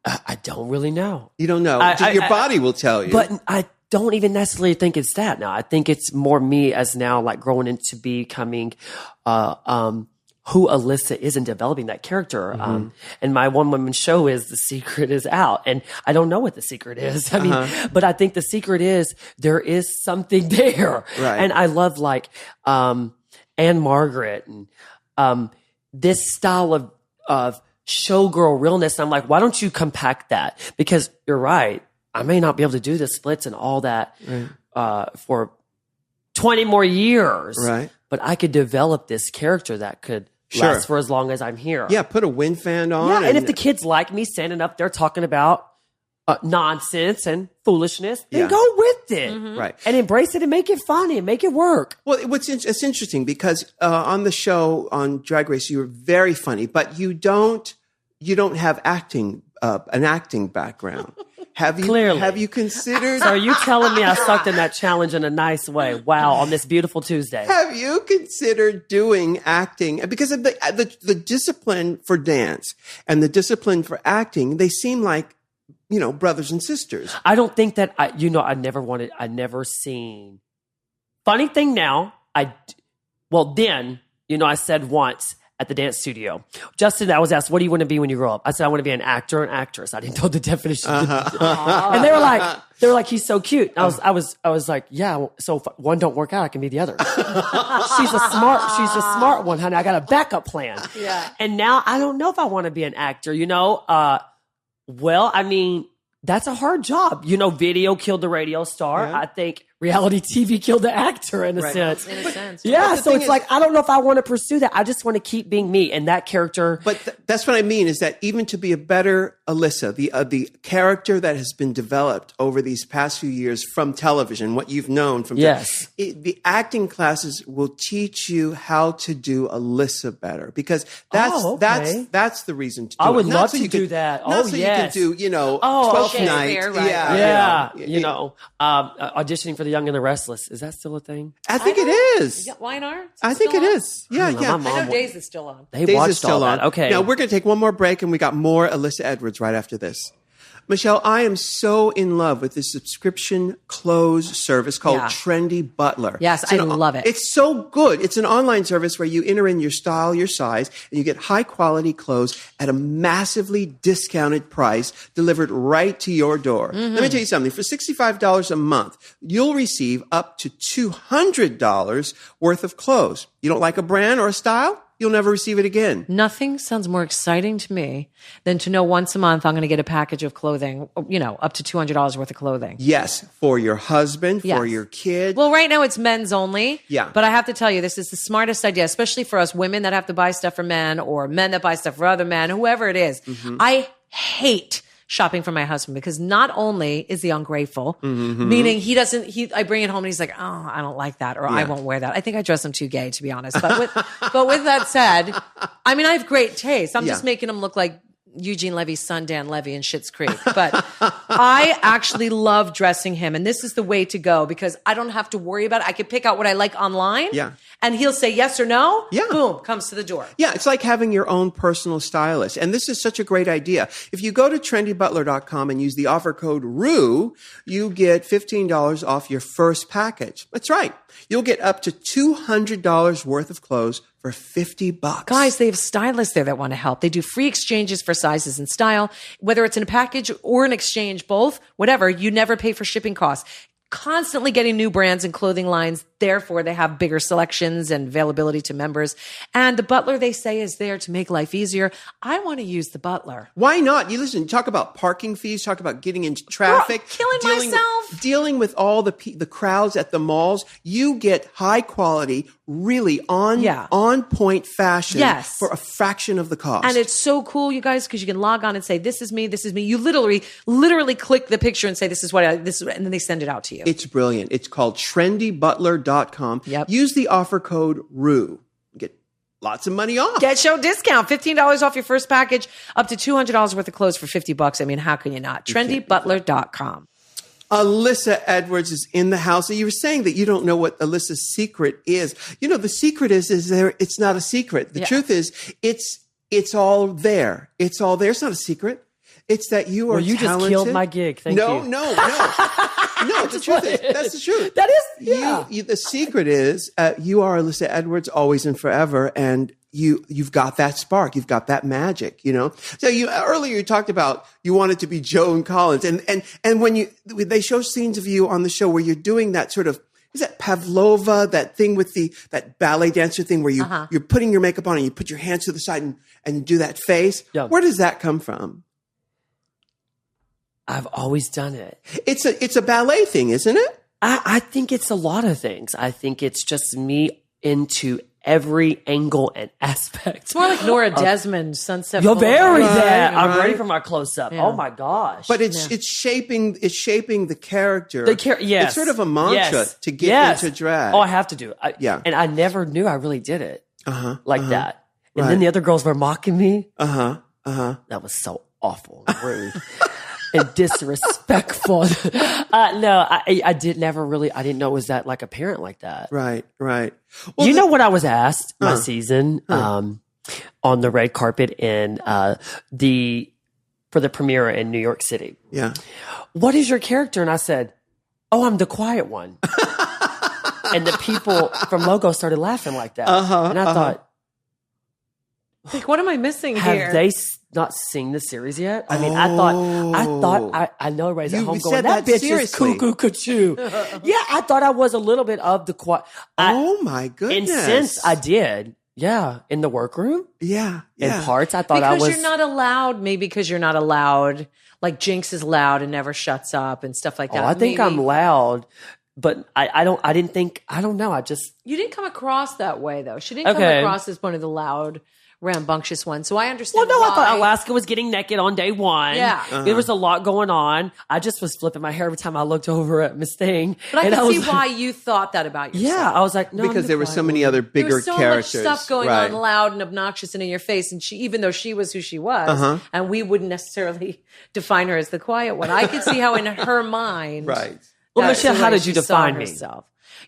[SPEAKER 3] I don't really know.
[SPEAKER 1] You don't know. Your body will tell you.
[SPEAKER 3] But I don't even necessarily think it's that now. I think it's more me as now like growing into becoming who Alyssa is and developing that character. And my one-woman show is The Secret is out. And I don't know what the secret is. I mean, but I think the secret is there is something there.
[SPEAKER 1] Right.
[SPEAKER 3] And I love like Anne Margaret and this style of showgirl realness. I'm like, why don't you compact that? Because you're right. I may not be able to do the splits and all that for 20 more years.
[SPEAKER 1] Right.
[SPEAKER 3] But I could develop this character that could last for as long as I'm here.
[SPEAKER 1] Yeah, put a wind fan on.
[SPEAKER 3] Yeah, and if the kids like me standing up there talking about nonsense and foolishness, then go with it.
[SPEAKER 1] Right.
[SPEAKER 3] And embrace it and make it funny and make it work.
[SPEAKER 1] Well, it's interesting because on the show on Drag Race, you were very funny, but you don't have an acting background.
[SPEAKER 3] Clearly.
[SPEAKER 1] Have you considered?
[SPEAKER 3] So are you telling me I sucked in that challenge in a nice way? Wow, on this beautiful Tuesday.
[SPEAKER 1] Have you considered doing acting? Because of the discipline for dance and the discipline for acting, they seem like, brothers and sisters.
[SPEAKER 3] I don't think that I never seen. Funny thing now, I said once at the dance studio, Justin, I was asked, what do you want to be when you grow up? I said, I want to be an actor and actress. I didn't know the definition. And they were like, he's so cute. And I was like, yeah, so if one don't work out, I can be the other. She's a smart one, honey. I got a backup plan.
[SPEAKER 2] Yeah.
[SPEAKER 3] And now I don't know if I want to be an actor, well, I mean, that's a hard job. Video killed the radio star.
[SPEAKER 1] Yeah.
[SPEAKER 3] I think reality TV killed the actor in a sense.
[SPEAKER 2] In a sense.
[SPEAKER 3] Yeah, so it's like, I don't know if I want to pursue that. I just want to keep being me and that character.
[SPEAKER 1] But that's what I mean is that even to be a better Alyssa, the character that has been developed over these past few years from television, what you've known from the acting classes will teach you how to do Alyssa better because that's the reason to do it.
[SPEAKER 3] I would love
[SPEAKER 1] so
[SPEAKER 3] to
[SPEAKER 1] you
[SPEAKER 3] do
[SPEAKER 1] can,
[SPEAKER 3] that.
[SPEAKER 1] Not so
[SPEAKER 3] yes.
[SPEAKER 1] you can do, 12th night.
[SPEAKER 2] Right.
[SPEAKER 3] Auditioning for The Young and the Restless. Is that still a thing?
[SPEAKER 1] I think it is.
[SPEAKER 2] Why not?
[SPEAKER 1] I think it is. Yeah.
[SPEAKER 3] My mom
[SPEAKER 2] I know Days is still on.
[SPEAKER 3] They
[SPEAKER 1] Days
[SPEAKER 3] watched
[SPEAKER 1] is still
[SPEAKER 3] all
[SPEAKER 1] on.
[SPEAKER 3] that. Okay.
[SPEAKER 1] Now we're going to take one more break, and we got more Alyssa Edwards right after this. Michelle, I am so in love with this subscription clothes service called Trendy Butler.
[SPEAKER 2] Yes, I love it.
[SPEAKER 1] It's so good. It's an online service where you enter in your style, your size, and you get high quality clothes at a massively discounted price delivered right to your door. Let me tell you something. For $65 a month, you'll receive up to $200 worth of clothes. You don't like a brand or a style? You'll never receive it again.
[SPEAKER 2] Nothing sounds more exciting to me than to know once a month I'm going to get a package of clothing, up to $200 worth of clothing.
[SPEAKER 1] Yes, for your husband, for your kid.
[SPEAKER 2] Well, right now it's men's only.
[SPEAKER 1] Yeah.
[SPEAKER 2] But I have to tell you, this is the smartest idea, especially for us women that have to buy stuff for men or men that buy stuff for other men, whoever it is. I hate shopping for my husband because not only is he ungrateful, meaning I bring it home and he's like, oh, I don't like that, or I won't wear that. I think I dress him too gay, to be honest. But with that said, I mean, I have great taste. I'm just making him look like Eugene Levy's son, Dan Levy in Schitt's Creek. But I actually love dressing him. And this is the way to go because I don't have to worry about it. I can pick out what I like online.
[SPEAKER 1] Yeah.
[SPEAKER 2] And he'll say yes or no.
[SPEAKER 1] Yeah.
[SPEAKER 2] Boom, comes to the door.
[SPEAKER 1] Yeah, it's like having your own personal stylist. And this is such a great idea. If you go to trendybutler.com and use the offer code RU, you get $15 off your first package. That's right. You'll get up to $200 worth of clothes for $50.
[SPEAKER 2] Guys, they have stylists there that want to help. They do free exchanges for sizes and style, whether it's in a package or an exchange, both, whatever. You never pay for shipping costs. Constantly getting new brands and clothing lines. Therefore, they have bigger selections and availability to members. And the butler, they say, is there to make life easier. I want to use the butler.
[SPEAKER 1] Why not? You listen, talk about parking fees, talk about getting into traffic.
[SPEAKER 2] Killing myself.
[SPEAKER 1] Dealing with all the crowds at the malls. You get high quality, really on point fashion for a fraction of the cost.
[SPEAKER 2] And it's so cool, you guys, because you can log on and say, this is me, this is me. You literally click the picture and say, this is and then they send it out to you.
[SPEAKER 1] It's brilliant. It's called trendybutler.com.
[SPEAKER 2] Yep.
[SPEAKER 1] Use the offer code RU. Get lots of money off.
[SPEAKER 2] Get show discount. $15 off your first package, up to $200 worth of clothes for $50. I mean, how can you not? Trendybutler.com.
[SPEAKER 1] Alyssa Edwards is in the house. You were saying that you don't know what Alyssa's secret is. You know, the secret is there. It's not a secret. The truth is, it's all there. It's all there. It's not a secret. It's that you are
[SPEAKER 3] you
[SPEAKER 1] talented.
[SPEAKER 3] Just killed my gig. Thank you.
[SPEAKER 1] No. No, the truth is, that's the truth.
[SPEAKER 3] That is, yeah.
[SPEAKER 1] The secret is, you are Alyssa Edwards, always and forever, and you've got that spark, you've got that magic, you know. So earlier you talked about you wanted to be Joan Collins, and when they show scenes of you on the show where you're doing that sort of, is that Pavlova, that thing with that ballet dancer thing where you're putting your makeup on and you put your hands to the side and you do that face. Yeah. Where does that come from?
[SPEAKER 3] I've always done it.
[SPEAKER 1] It's a ballet thing, isn't it?
[SPEAKER 3] I think it's a lot of things. I think it's just me into every angle and aspect.
[SPEAKER 2] It's more like Nora Desmond, Sunset.
[SPEAKER 3] You're very
[SPEAKER 2] Boulevard.
[SPEAKER 3] that. I'm ready for my close up. Yeah. Oh my gosh!
[SPEAKER 1] But it's shaping the character.
[SPEAKER 3] Yes.
[SPEAKER 1] It's sort of a mantra to get into drag.
[SPEAKER 3] Oh, I have to do it. And I never knew I really did it that. And then the other girls were mocking me. That was so awful and rude. And disrespectful. No, I didn't know it was that like apparent like that.
[SPEAKER 1] Right. Well,
[SPEAKER 3] you know what I was asked my season on the red carpet for the premiere in New York City.
[SPEAKER 1] Yeah.
[SPEAKER 3] What is your character? And I said, oh, I'm the quiet one. And the people from Logo started laughing like that. And I thought,
[SPEAKER 2] like, what am I missing
[SPEAKER 3] have
[SPEAKER 2] here?
[SPEAKER 3] Have they not seen the series yet? I mean, I thought I know everybody's at home going, that bitch is cuckoo cuckoo. Yeah, I thought I was a little bit of the quiet.
[SPEAKER 1] Oh my goodness.
[SPEAKER 3] And since I did, in the workroom.
[SPEAKER 1] Yeah.
[SPEAKER 3] In parts, I thought I was.
[SPEAKER 2] Because you're not allowed, maybe because you're not allowed, like Jinx is loud and never shuts up and stuff like that.
[SPEAKER 3] I think I'm loud. But I don't know.
[SPEAKER 2] You didn't come across that way though. She didn't come across as one of the loud, rambunctious one. So I understand.
[SPEAKER 3] Well, no, I thought Alaska was getting naked on day one.
[SPEAKER 2] Yeah.
[SPEAKER 3] There was a lot going on. I just was flipping my hair every time I looked over at Miss Thing.
[SPEAKER 2] But I can see why you thought that about yourself.
[SPEAKER 3] Yeah. I was like, no.
[SPEAKER 1] Because there were so many other bigger
[SPEAKER 2] characters.
[SPEAKER 1] There was
[SPEAKER 2] so much stuff going on, loud and obnoxious and in your face. And even though she was who she was, and we wouldn't necessarily define her as the quiet one, I could see how in her mind.
[SPEAKER 1] Right.
[SPEAKER 3] Well, Michelle, how did you define me?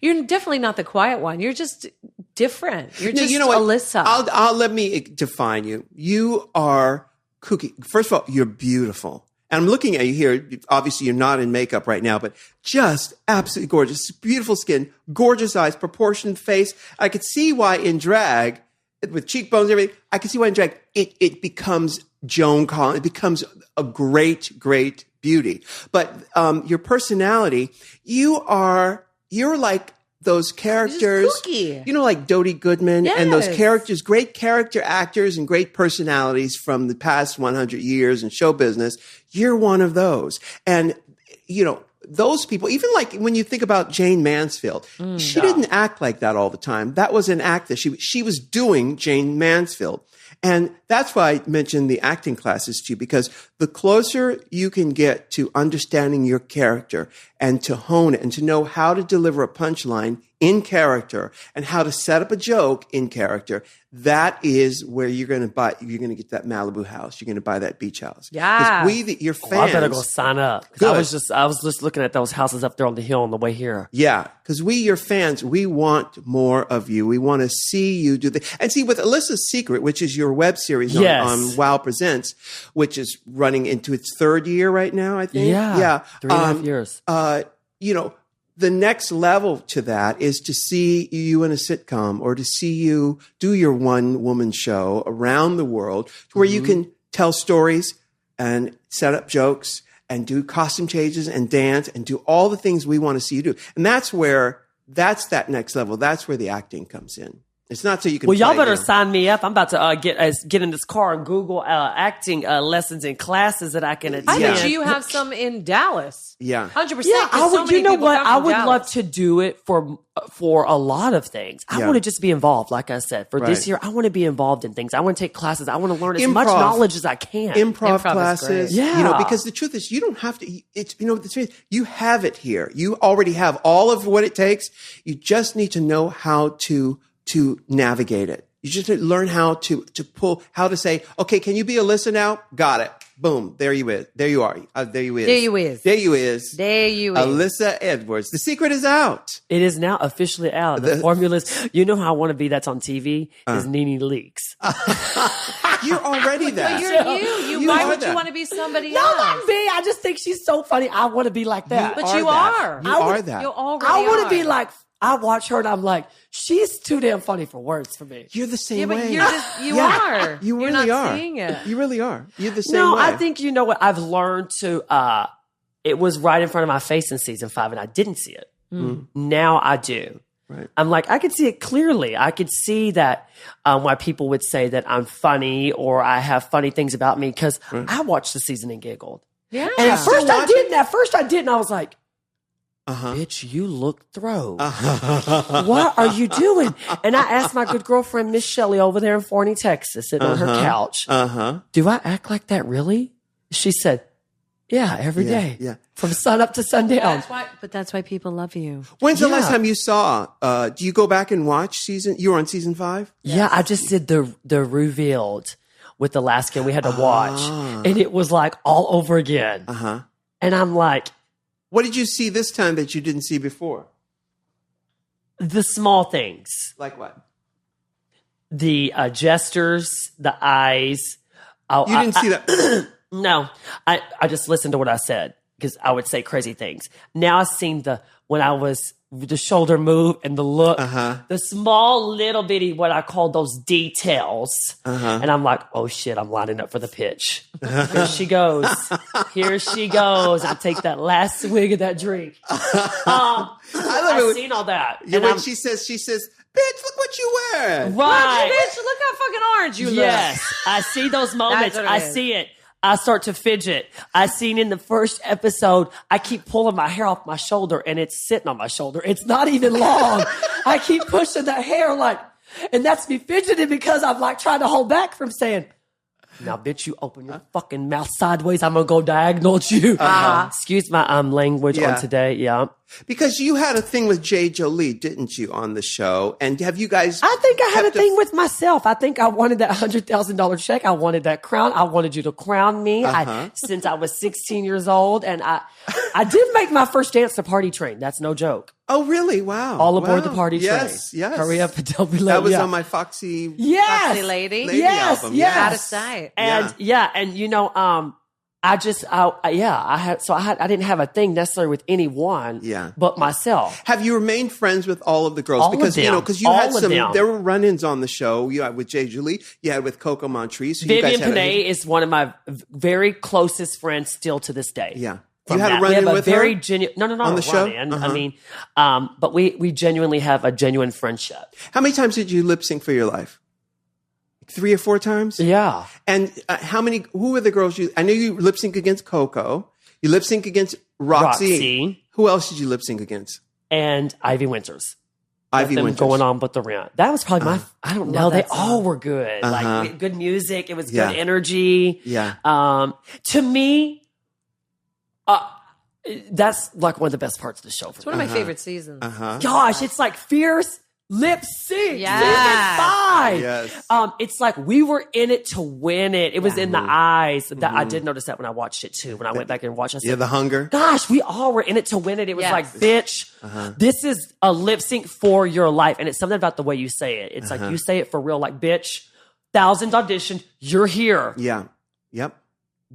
[SPEAKER 2] You're definitely not the quiet one. You're just different. You're just Alyssa.
[SPEAKER 1] I'll let me define you. You are kooky. First of all, you're beautiful. And I'm looking at you here. Obviously, you're not in makeup right now, but just absolutely gorgeous. Beautiful skin, gorgeous eyes, proportioned face. I could see why in drag, with cheekbones and everything, I could see why in drag it becomes Joan Collins. It becomes a great, great beauty. But your personality, you're like those characters, you know, like Dodie Goodman and those characters, great character actors and great personalities from the past 100 years in show business. You're one of those. And, you know, those people, even like when you think about Jane Mansfield, she didn't act like that all the time. That was an act that she was doing Jane Mansfield. And that's why I mentioned the acting classes to you, because the closer you can get to understanding your character and to hone it and to know how to deliver a punchline in character and how to set up a joke in character, that is where you're going to get that Malibu house. You're going to buy that beach house.
[SPEAKER 2] Yeah.
[SPEAKER 1] Your fans.
[SPEAKER 3] I better go sign up.
[SPEAKER 1] Good.
[SPEAKER 3] I was just looking at those houses up there on the hill on the way here.
[SPEAKER 1] Yeah. Because your fans, we want more of you. We want to see you do and see with Alyssa's Secret, which is your web series on Wow Presents, which is running into its 3rd year right now, I think.
[SPEAKER 3] Yeah. 3.5 years.
[SPEAKER 1] The next level to that is to see you in a sitcom or to see you do your one-woman show around the world to where you can tell stories and set up jokes and do costume changes and dance and do all the things we want to see you do. And that's that next level. That's where the acting comes in. It's not so you can.
[SPEAKER 3] Well, y'all better sign me up. I'm about to get in this car and Google acting lessons and classes that I can attend.
[SPEAKER 2] I bet you have some in Dallas.
[SPEAKER 1] Yeah,
[SPEAKER 2] 100%.
[SPEAKER 3] Yeah, I would. You know what? I would love to do it for a lot of things. I want to just be involved. Like I said, for this year, I want to be involved in things. I want to take classes. I want to learn as much knowledge as I can.
[SPEAKER 1] Improv classes.
[SPEAKER 3] Yeah,
[SPEAKER 1] because the truth is, you don't have to. It's the truth is, you have it here. You already have all of what it takes. You just need to know how to navigate it. You just learn how to pull, how to say, okay, can you be Alyssa now? Got it. Boom. There you is. There you are. There you is.
[SPEAKER 2] There you is.
[SPEAKER 1] There you is.
[SPEAKER 2] There you is.
[SPEAKER 1] Allyssa Edwards. The secret is out.
[SPEAKER 3] It is now officially out. The formulas. You know how I want to be that's on TV is Nene Leakes.
[SPEAKER 1] You're already that.
[SPEAKER 2] But you're you. Why would you want to be somebody else?
[SPEAKER 3] No, not me. I just think she's so funny. I want to be like that.
[SPEAKER 2] But you are.
[SPEAKER 1] You are that.
[SPEAKER 2] You already
[SPEAKER 3] I want
[SPEAKER 2] are.
[SPEAKER 3] to be like, I watch her and I'm like, she's too damn funny for words for me.
[SPEAKER 1] You're the same way.
[SPEAKER 2] But you are.
[SPEAKER 1] You really
[SPEAKER 2] you're not
[SPEAKER 1] are.
[SPEAKER 2] Seeing it.
[SPEAKER 1] You really are. You're the same
[SPEAKER 3] No,
[SPEAKER 1] way.
[SPEAKER 3] I think, you know what? I've learned to, it was right in front of my face in season 5 and I didn't see it. Now I do.
[SPEAKER 1] Right.
[SPEAKER 3] I'm like, I could see it clearly. I could see that why people would say that I'm funny or I have funny things about me because I watched the season and giggled.
[SPEAKER 2] Yeah.
[SPEAKER 3] And at first I didn't. And I was like, bitch, you look throw. What are you doing? And I asked my good girlfriend, Miss Shelley, over there in Forney, Texas, sitting on her couch, do I act like that really? She said, yeah, every day.
[SPEAKER 1] Yeah.
[SPEAKER 3] From sun up to sundown.
[SPEAKER 2] That's why people love you.
[SPEAKER 1] When's the last time you saw, do you go back and watch you were on season 5?
[SPEAKER 3] Yeah, I just did the revealed with Alaska and we had to watch. And it was like all over again. And I'm like,
[SPEAKER 1] what did you see this time that you didn't see before?
[SPEAKER 3] The small things.
[SPEAKER 1] Like what?
[SPEAKER 3] The gestures, the eyes.
[SPEAKER 1] You didn't see that?
[SPEAKER 3] No. I just listened to what I said because I would say crazy things. Now I've seen when I was the shoulder move and the look, the small little bitty, what I call those details. And I'm like, oh shit, I'm lining up for the pitch. Here she goes. Here she goes. I take that last swig of that drink. I've seen all that.
[SPEAKER 1] Yeah, when she says, bitch, look what you wearing.
[SPEAKER 3] Right.
[SPEAKER 2] Bitch, look how fucking orange you look.
[SPEAKER 3] Yes. I see those moments. I see it. I start to fidget. I seen in the first episode, I keep pulling my hair off my shoulder and it's sitting on my shoulder. It's not even long. I keep pushing the hair and that's me fidgeting because I'm like trying to hold back from saying, now, bitch, you open your fucking mouth sideways. I'm going to go diagonal at you. Excuse my language on today. Yeah.
[SPEAKER 1] Because you had a thing with Jay Jolie, didn't you, on the show? And have you guys...
[SPEAKER 3] I think I had a thing with myself. I think I wanted that $100,000 check. I wanted that crown. I wanted you to crown me since I was 16 years old. And I did make my first dance to Party Train. That's no joke.
[SPEAKER 1] Oh, really? Wow.
[SPEAKER 3] All aboard the Party Train.
[SPEAKER 1] Yes.
[SPEAKER 3] Hurry up and don't be late.
[SPEAKER 1] That was on my Foxy...
[SPEAKER 2] Foxy Lady.
[SPEAKER 3] Yes,
[SPEAKER 1] album.
[SPEAKER 3] yes.
[SPEAKER 2] Out of sight.
[SPEAKER 3] And and you know, I didn't have a thing necessarily with anyone, but myself.
[SPEAKER 1] Have you remained friends with all of the girls?
[SPEAKER 3] All
[SPEAKER 1] because
[SPEAKER 3] of them.
[SPEAKER 1] because you
[SPEAKER 3] All
[SPEAKER 1] had
[SPEAKER 3] of them.
[SPEAKER 1] there were run-ins on the show. You had with Jay Jolie, you had with Coco Montrese.
[SPEAKER 3] Vivian Panay is one of my very closest friends still to this day.
[SPEAKER 1] Yeah. You had a run-in with
[SPEAKER 3] very
[SPEAKER 1] her?
[SPEAKER 3] genuine, no,
[SPEAKER 1] on the show?
[SPEAKER 3] I mean, but we genuinely have a genuine friendship.
[SPEAKER 1] How many times did you lip sync for your life? 3 or 4 times?
[SPEAKER 3] Yeah.
[SPEAKER 1] And who were the girls I know you lip sync against Coco. You lip sync against Roxy. Who else did you lip sync against?
[SPEAKER 3] And Ivy Winters.
[SPEAKER 1] Ivy
[SPEAKER 3] them
[SPEAKER 1] Winters.
[SPEAKER 3] going on with the rent. That was probably my. I don't know. They all were good.
[SPEAKER 1] Uh-huh.
[SPEAKER 3] Like good music. It was good energy.
[SPEAKER 1] Yeah.
[SPEAKER 3] To me, that's like one of the best parts of the show.
[SPEAKER 2] It's one of my favorite seasons.
[SPEAKER 3] Gosh, it's like fierce lip sync.
[SPEAKER 2] Yeah.
[SPEAKER 3] Season 5.
[SPEAKER 1] Yes.
[SPEAKER 3] It's like we were in it to win it. It was in the eyes. That I did notice that when I watched it too. When I went back and watched it, I said,
[SPEAKER 1] the hunger.
[SPEAKER 3] gosh, we all were in it to win it. It was like, bitch, this is a lip sync for your life. And it's something about the way you say it. It's like you say it for real, like, bitch, thousands auditioned, you're here.
[SPEAKER 1] Yeah. Yep.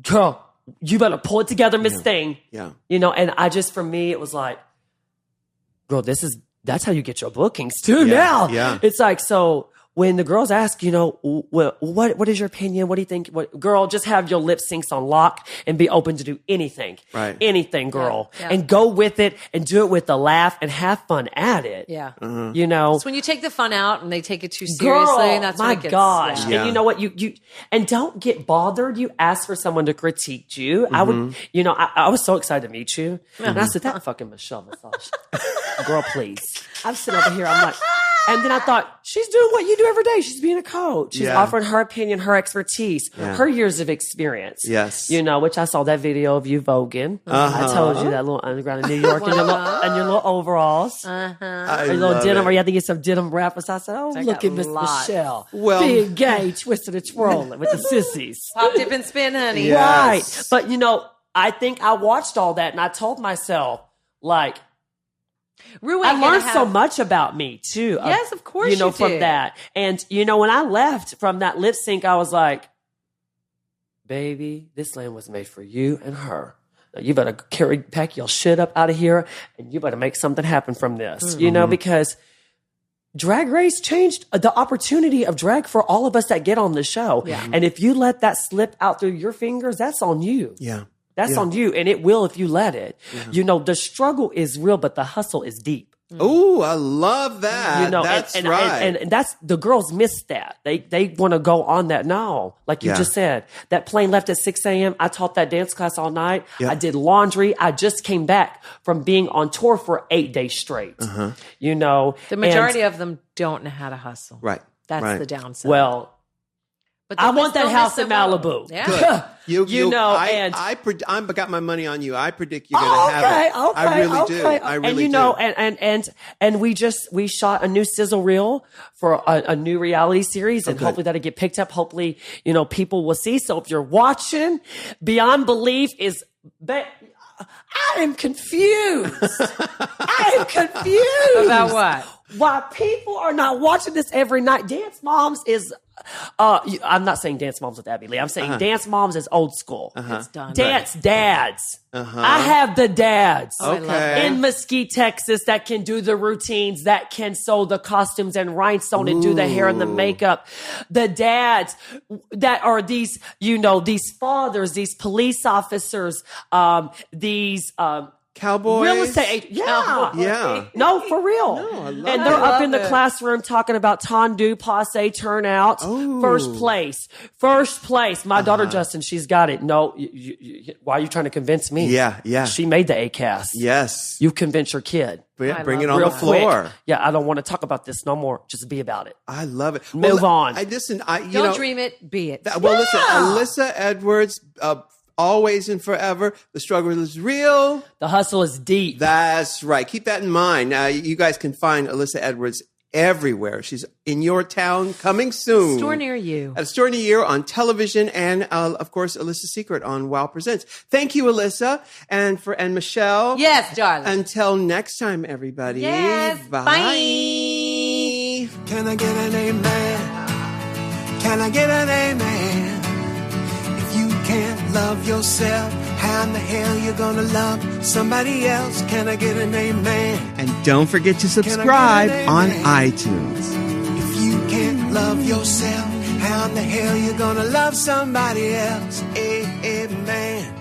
[SPEAKER 3] Girl, you better pull it together, Miss Thing.
[SPEAKER 1] Yeah.
[SPEAKER 3] You know, and I just, for me, it was like, girl, that's how you get your bookings too now.
[SPEAKER 1] Yeah.
[SPEAKER 3] It's like, so when the girls ask, you know, what is your opinion? What do you think? Girl, just have your lip syncs on lock and be open to do anything.
[SPEAKER 1] Right.
[SPEAKER 3] Anything, girl.
[SPEAKER 2] Yeah.
[SPEAKER 3] And go with it and do it with a laugh and have fun at it.
[SPEAKER 2] Yeah.
[SPEAKER 3] You know?
[SPEAKER 2] It's when you take the fun out and they take it too
[SPEAKER 3] Girl,
[SPEAKER 2] seriously. That's
[SPEAKER 3] my
[SPEAKER 2] when it gets,
[SPEAKER 3] gosh.
[SPEAKER 1] Yeah.
[SPEAKER 3] And you know what? You and don't get bothered. You ask for someone to critique you. I would, you know, I was so excited to meet you. And I said, that fucking Michelle Visage. Girl, please. I'm sitting over here. I'm like, and then I thought, she's doing what you do every day. She's being a coach. She's offering her opinion, her expertise, her years of experience.
[SPEAKER 1] Yes.
[SPEAKER 3] You know, which I saw that video of you voguing. I told you that little underground in New York and your little overalls.
[SPEAKER 1] I
[SPEAKER 3] Or your little
[SPEAKER 1] love
[SPEAKER 3] denim,
[SPEAKER 1] it.
[SPEAKER 3] or you had to get some denim wrappers. I said, oh,
[SPEAKER 2] I
[SPEAKER 3] look
[SPEAKER 2] got
[SPEAKER 3] at Miss
[SPEAKER 2] lots.
[SPEAKER 3] Michelle.
[SPEAKER 1] Well-
[SPEAKER 3] Being gay, twisting and twirling with the sissies.
[SPEAKER 2] Pop, dip, and spin, honey.
[SPEAKER 1] Yeah.
[SPEAKER 3] Right.
[SPEAKER 1] Yes.
[SPEAKER 3] But, you know, I think I watched all that and I told myself, like,
[SPEAKER 2] Rue
[SPEAKER 3] I
[SPEAKER 2] ain't gonna
[SPEAKER 3] learned
[SPEAKER 2] have-
[SPEAKER 3] so much about me too.
[SPEAKER 2] Yes, of course
[SPEAKER 3] You know,
[SPEAKER 2] you
[SPEAKER 3] from
[SPEAKER 2] did.
[SPEAKER 3] that. And, you know, when I left from that lip sync, I was like, baby, this land was made for you and her. Now, you better pack your shit up out of here and you better make something happen from this, you know, because Drag Race changed the opportunity of drag for all of us that get on the show.
[SPEAKER 2] Yeah.
[SPEAKER 3] And if you let that slip out through your fingers, that's on you.
[SPEAKER 1] Yeah.
[SPEAKER 3] That's on you, and it will if you let it. You know, the struggle is real, but the hustle is deep.
[SPEAKER 1] Oh, I love that.
[SPEAKER 3] You know,
[SPEAKER 1] That's
[SPEAKER 3] and,
[SPEAKER 1] right.
[SPEAKER 3] and that's the girls miss that. They want to go on that now, like you just said. That plane left at 6 a.m. I taught that dance class all night.
[SPEAKER 1] Yeah.
[SPEAKER 3] I did laundry. I just came back from being on tour for 8 days straight. You know,
[SPEAKER 2] The majority of them don't know how to hustle.
[SPEAKER 1] Right.
[SPEAKER 2] That's
[SPEAKER 1] Right.
[SPEAKER 2] the downside.
[SPEAKER 3] well,
[SPEAKER 2] but
[SPEAKER 3] I want that house in Malibu.
[SPEAKER 2] Yeah.
[SPEAKER 3] You know,
[SPEAKER 1] I got my money on you. I predict you're
[SPEAKER 3] Oh,
[SPEAKER 1] going to have it.
[SPEAKER 3] okay,
[SPEAKER 1] I really do.
[SPEAKER 3] okay.
[SPEAKER 1] I really
[SPEAKER 3] and you
[SPEAKER 1] do.
[SPEAKER 3] know, and we shot a new sizzle reel for a new reality series, and hopefully that'll get picked up. Hopefully, you know, people will see. So if you're watching, Beyond Belief is. I am confused. I am confused
[SPEAKER 2] About what?
[SPEAKER 3] Why people are not watching this every night. Dance Moms is. I'm not saying Dance Moms with Abby Lee. I'm saying Dance Moms is old school.
[SPEAKER 2] It's done.
[SPEAKER 3] Dance dads. I have the dads
[SPEAKER 2] I love
[SPEAKER 1] Okay.
[SPEAKER 2] that.
[SPEAKER 3] in Mesquite, Texas, that can do the routines, that can sew the costumes and rhinestone and do the hair and the makeup. The dads that are these, you know, these fathers, these police officers, these
[SPEAKER 1] Cowboys.
[SPEAKER 3] real estate. Yeah.
[SPEAKER 1] Yeah.
[SPEAKER 3] No, for real.
[SPEAKER 1] I love
[SPEAKER 3] and
[SPEAKER 1] it.
[SPEAKER 3] they're
[SPEAKER 2] I
[SPEAKER 3] up
[SPEAKER 2] love
[SPEAKER 3] in the
[SPEAKER 2] it.
[SPEAKER 3] classroom talking about tendu, passe, turnout,
[SPEAKER 1] Oh.
[SPEAKER 3] first place. First place. My daughter, Justin, she's got it. No, why are you trying to convince me?
[SPEAKER 1] Yeah. Yeah.
[SPEAKER 3] She made the ACAS.
[SPEAKER 1] Yes.
[SPEAKER 3] You convince your kid.
[SPEAKER 1] Yeah,
[SPEAKER 2] I
[SPEAKER 1] bring
[SPEAKER 2] love
[SPEAKER 1] it on
[SPEAKER 3] Real
[SPEAKER 1] the floor.
[SPEAKER 3] quick. Yeah, I don't want to talk about this no more. Just be about it.
[SPEAKER 1] I love it.
[SPEAKER 3] Move on.
[SPEAKER 1] I listen. You
[SPEAKER 2] Don't
[SPEAKER 1] know,
[SPEAKER 2] dream it, be it.
[SPEAKER 1] Well, listen, Alyssa Edwards, always and forever. The struggle is real.
[SPEAKER 3] The hustle is deep.
[SPEAKER 1] That's right. Keep that in mind. You guys can find Alyssa Edwards everywhere. She's in your town, coming soon.
[SPEAKER 2] Store near you.
[SPEAKER 1] At a store near you on television, and of course, Alyssa's Secret on Wow Presents. Thank you, Alyssa, and Michelle.
[SPEAKER 2] Yes, darling.
[SPEAKER 1] Until next time, everybody.
[SPEAKER 2] Yes.
[SPEAKER 1] Bye.
[SPEAKER 4] Can I get an amen? Can I get an amen? If you can't love yourself, how in the hell you gonna love somebody else? Can I get an amen?
[SPEAKER 1] And don't forget to subscribe on iTunes.
[SPEAKER 4] If you can't love yourself, how in the hell you gonna love somebody else? Amen.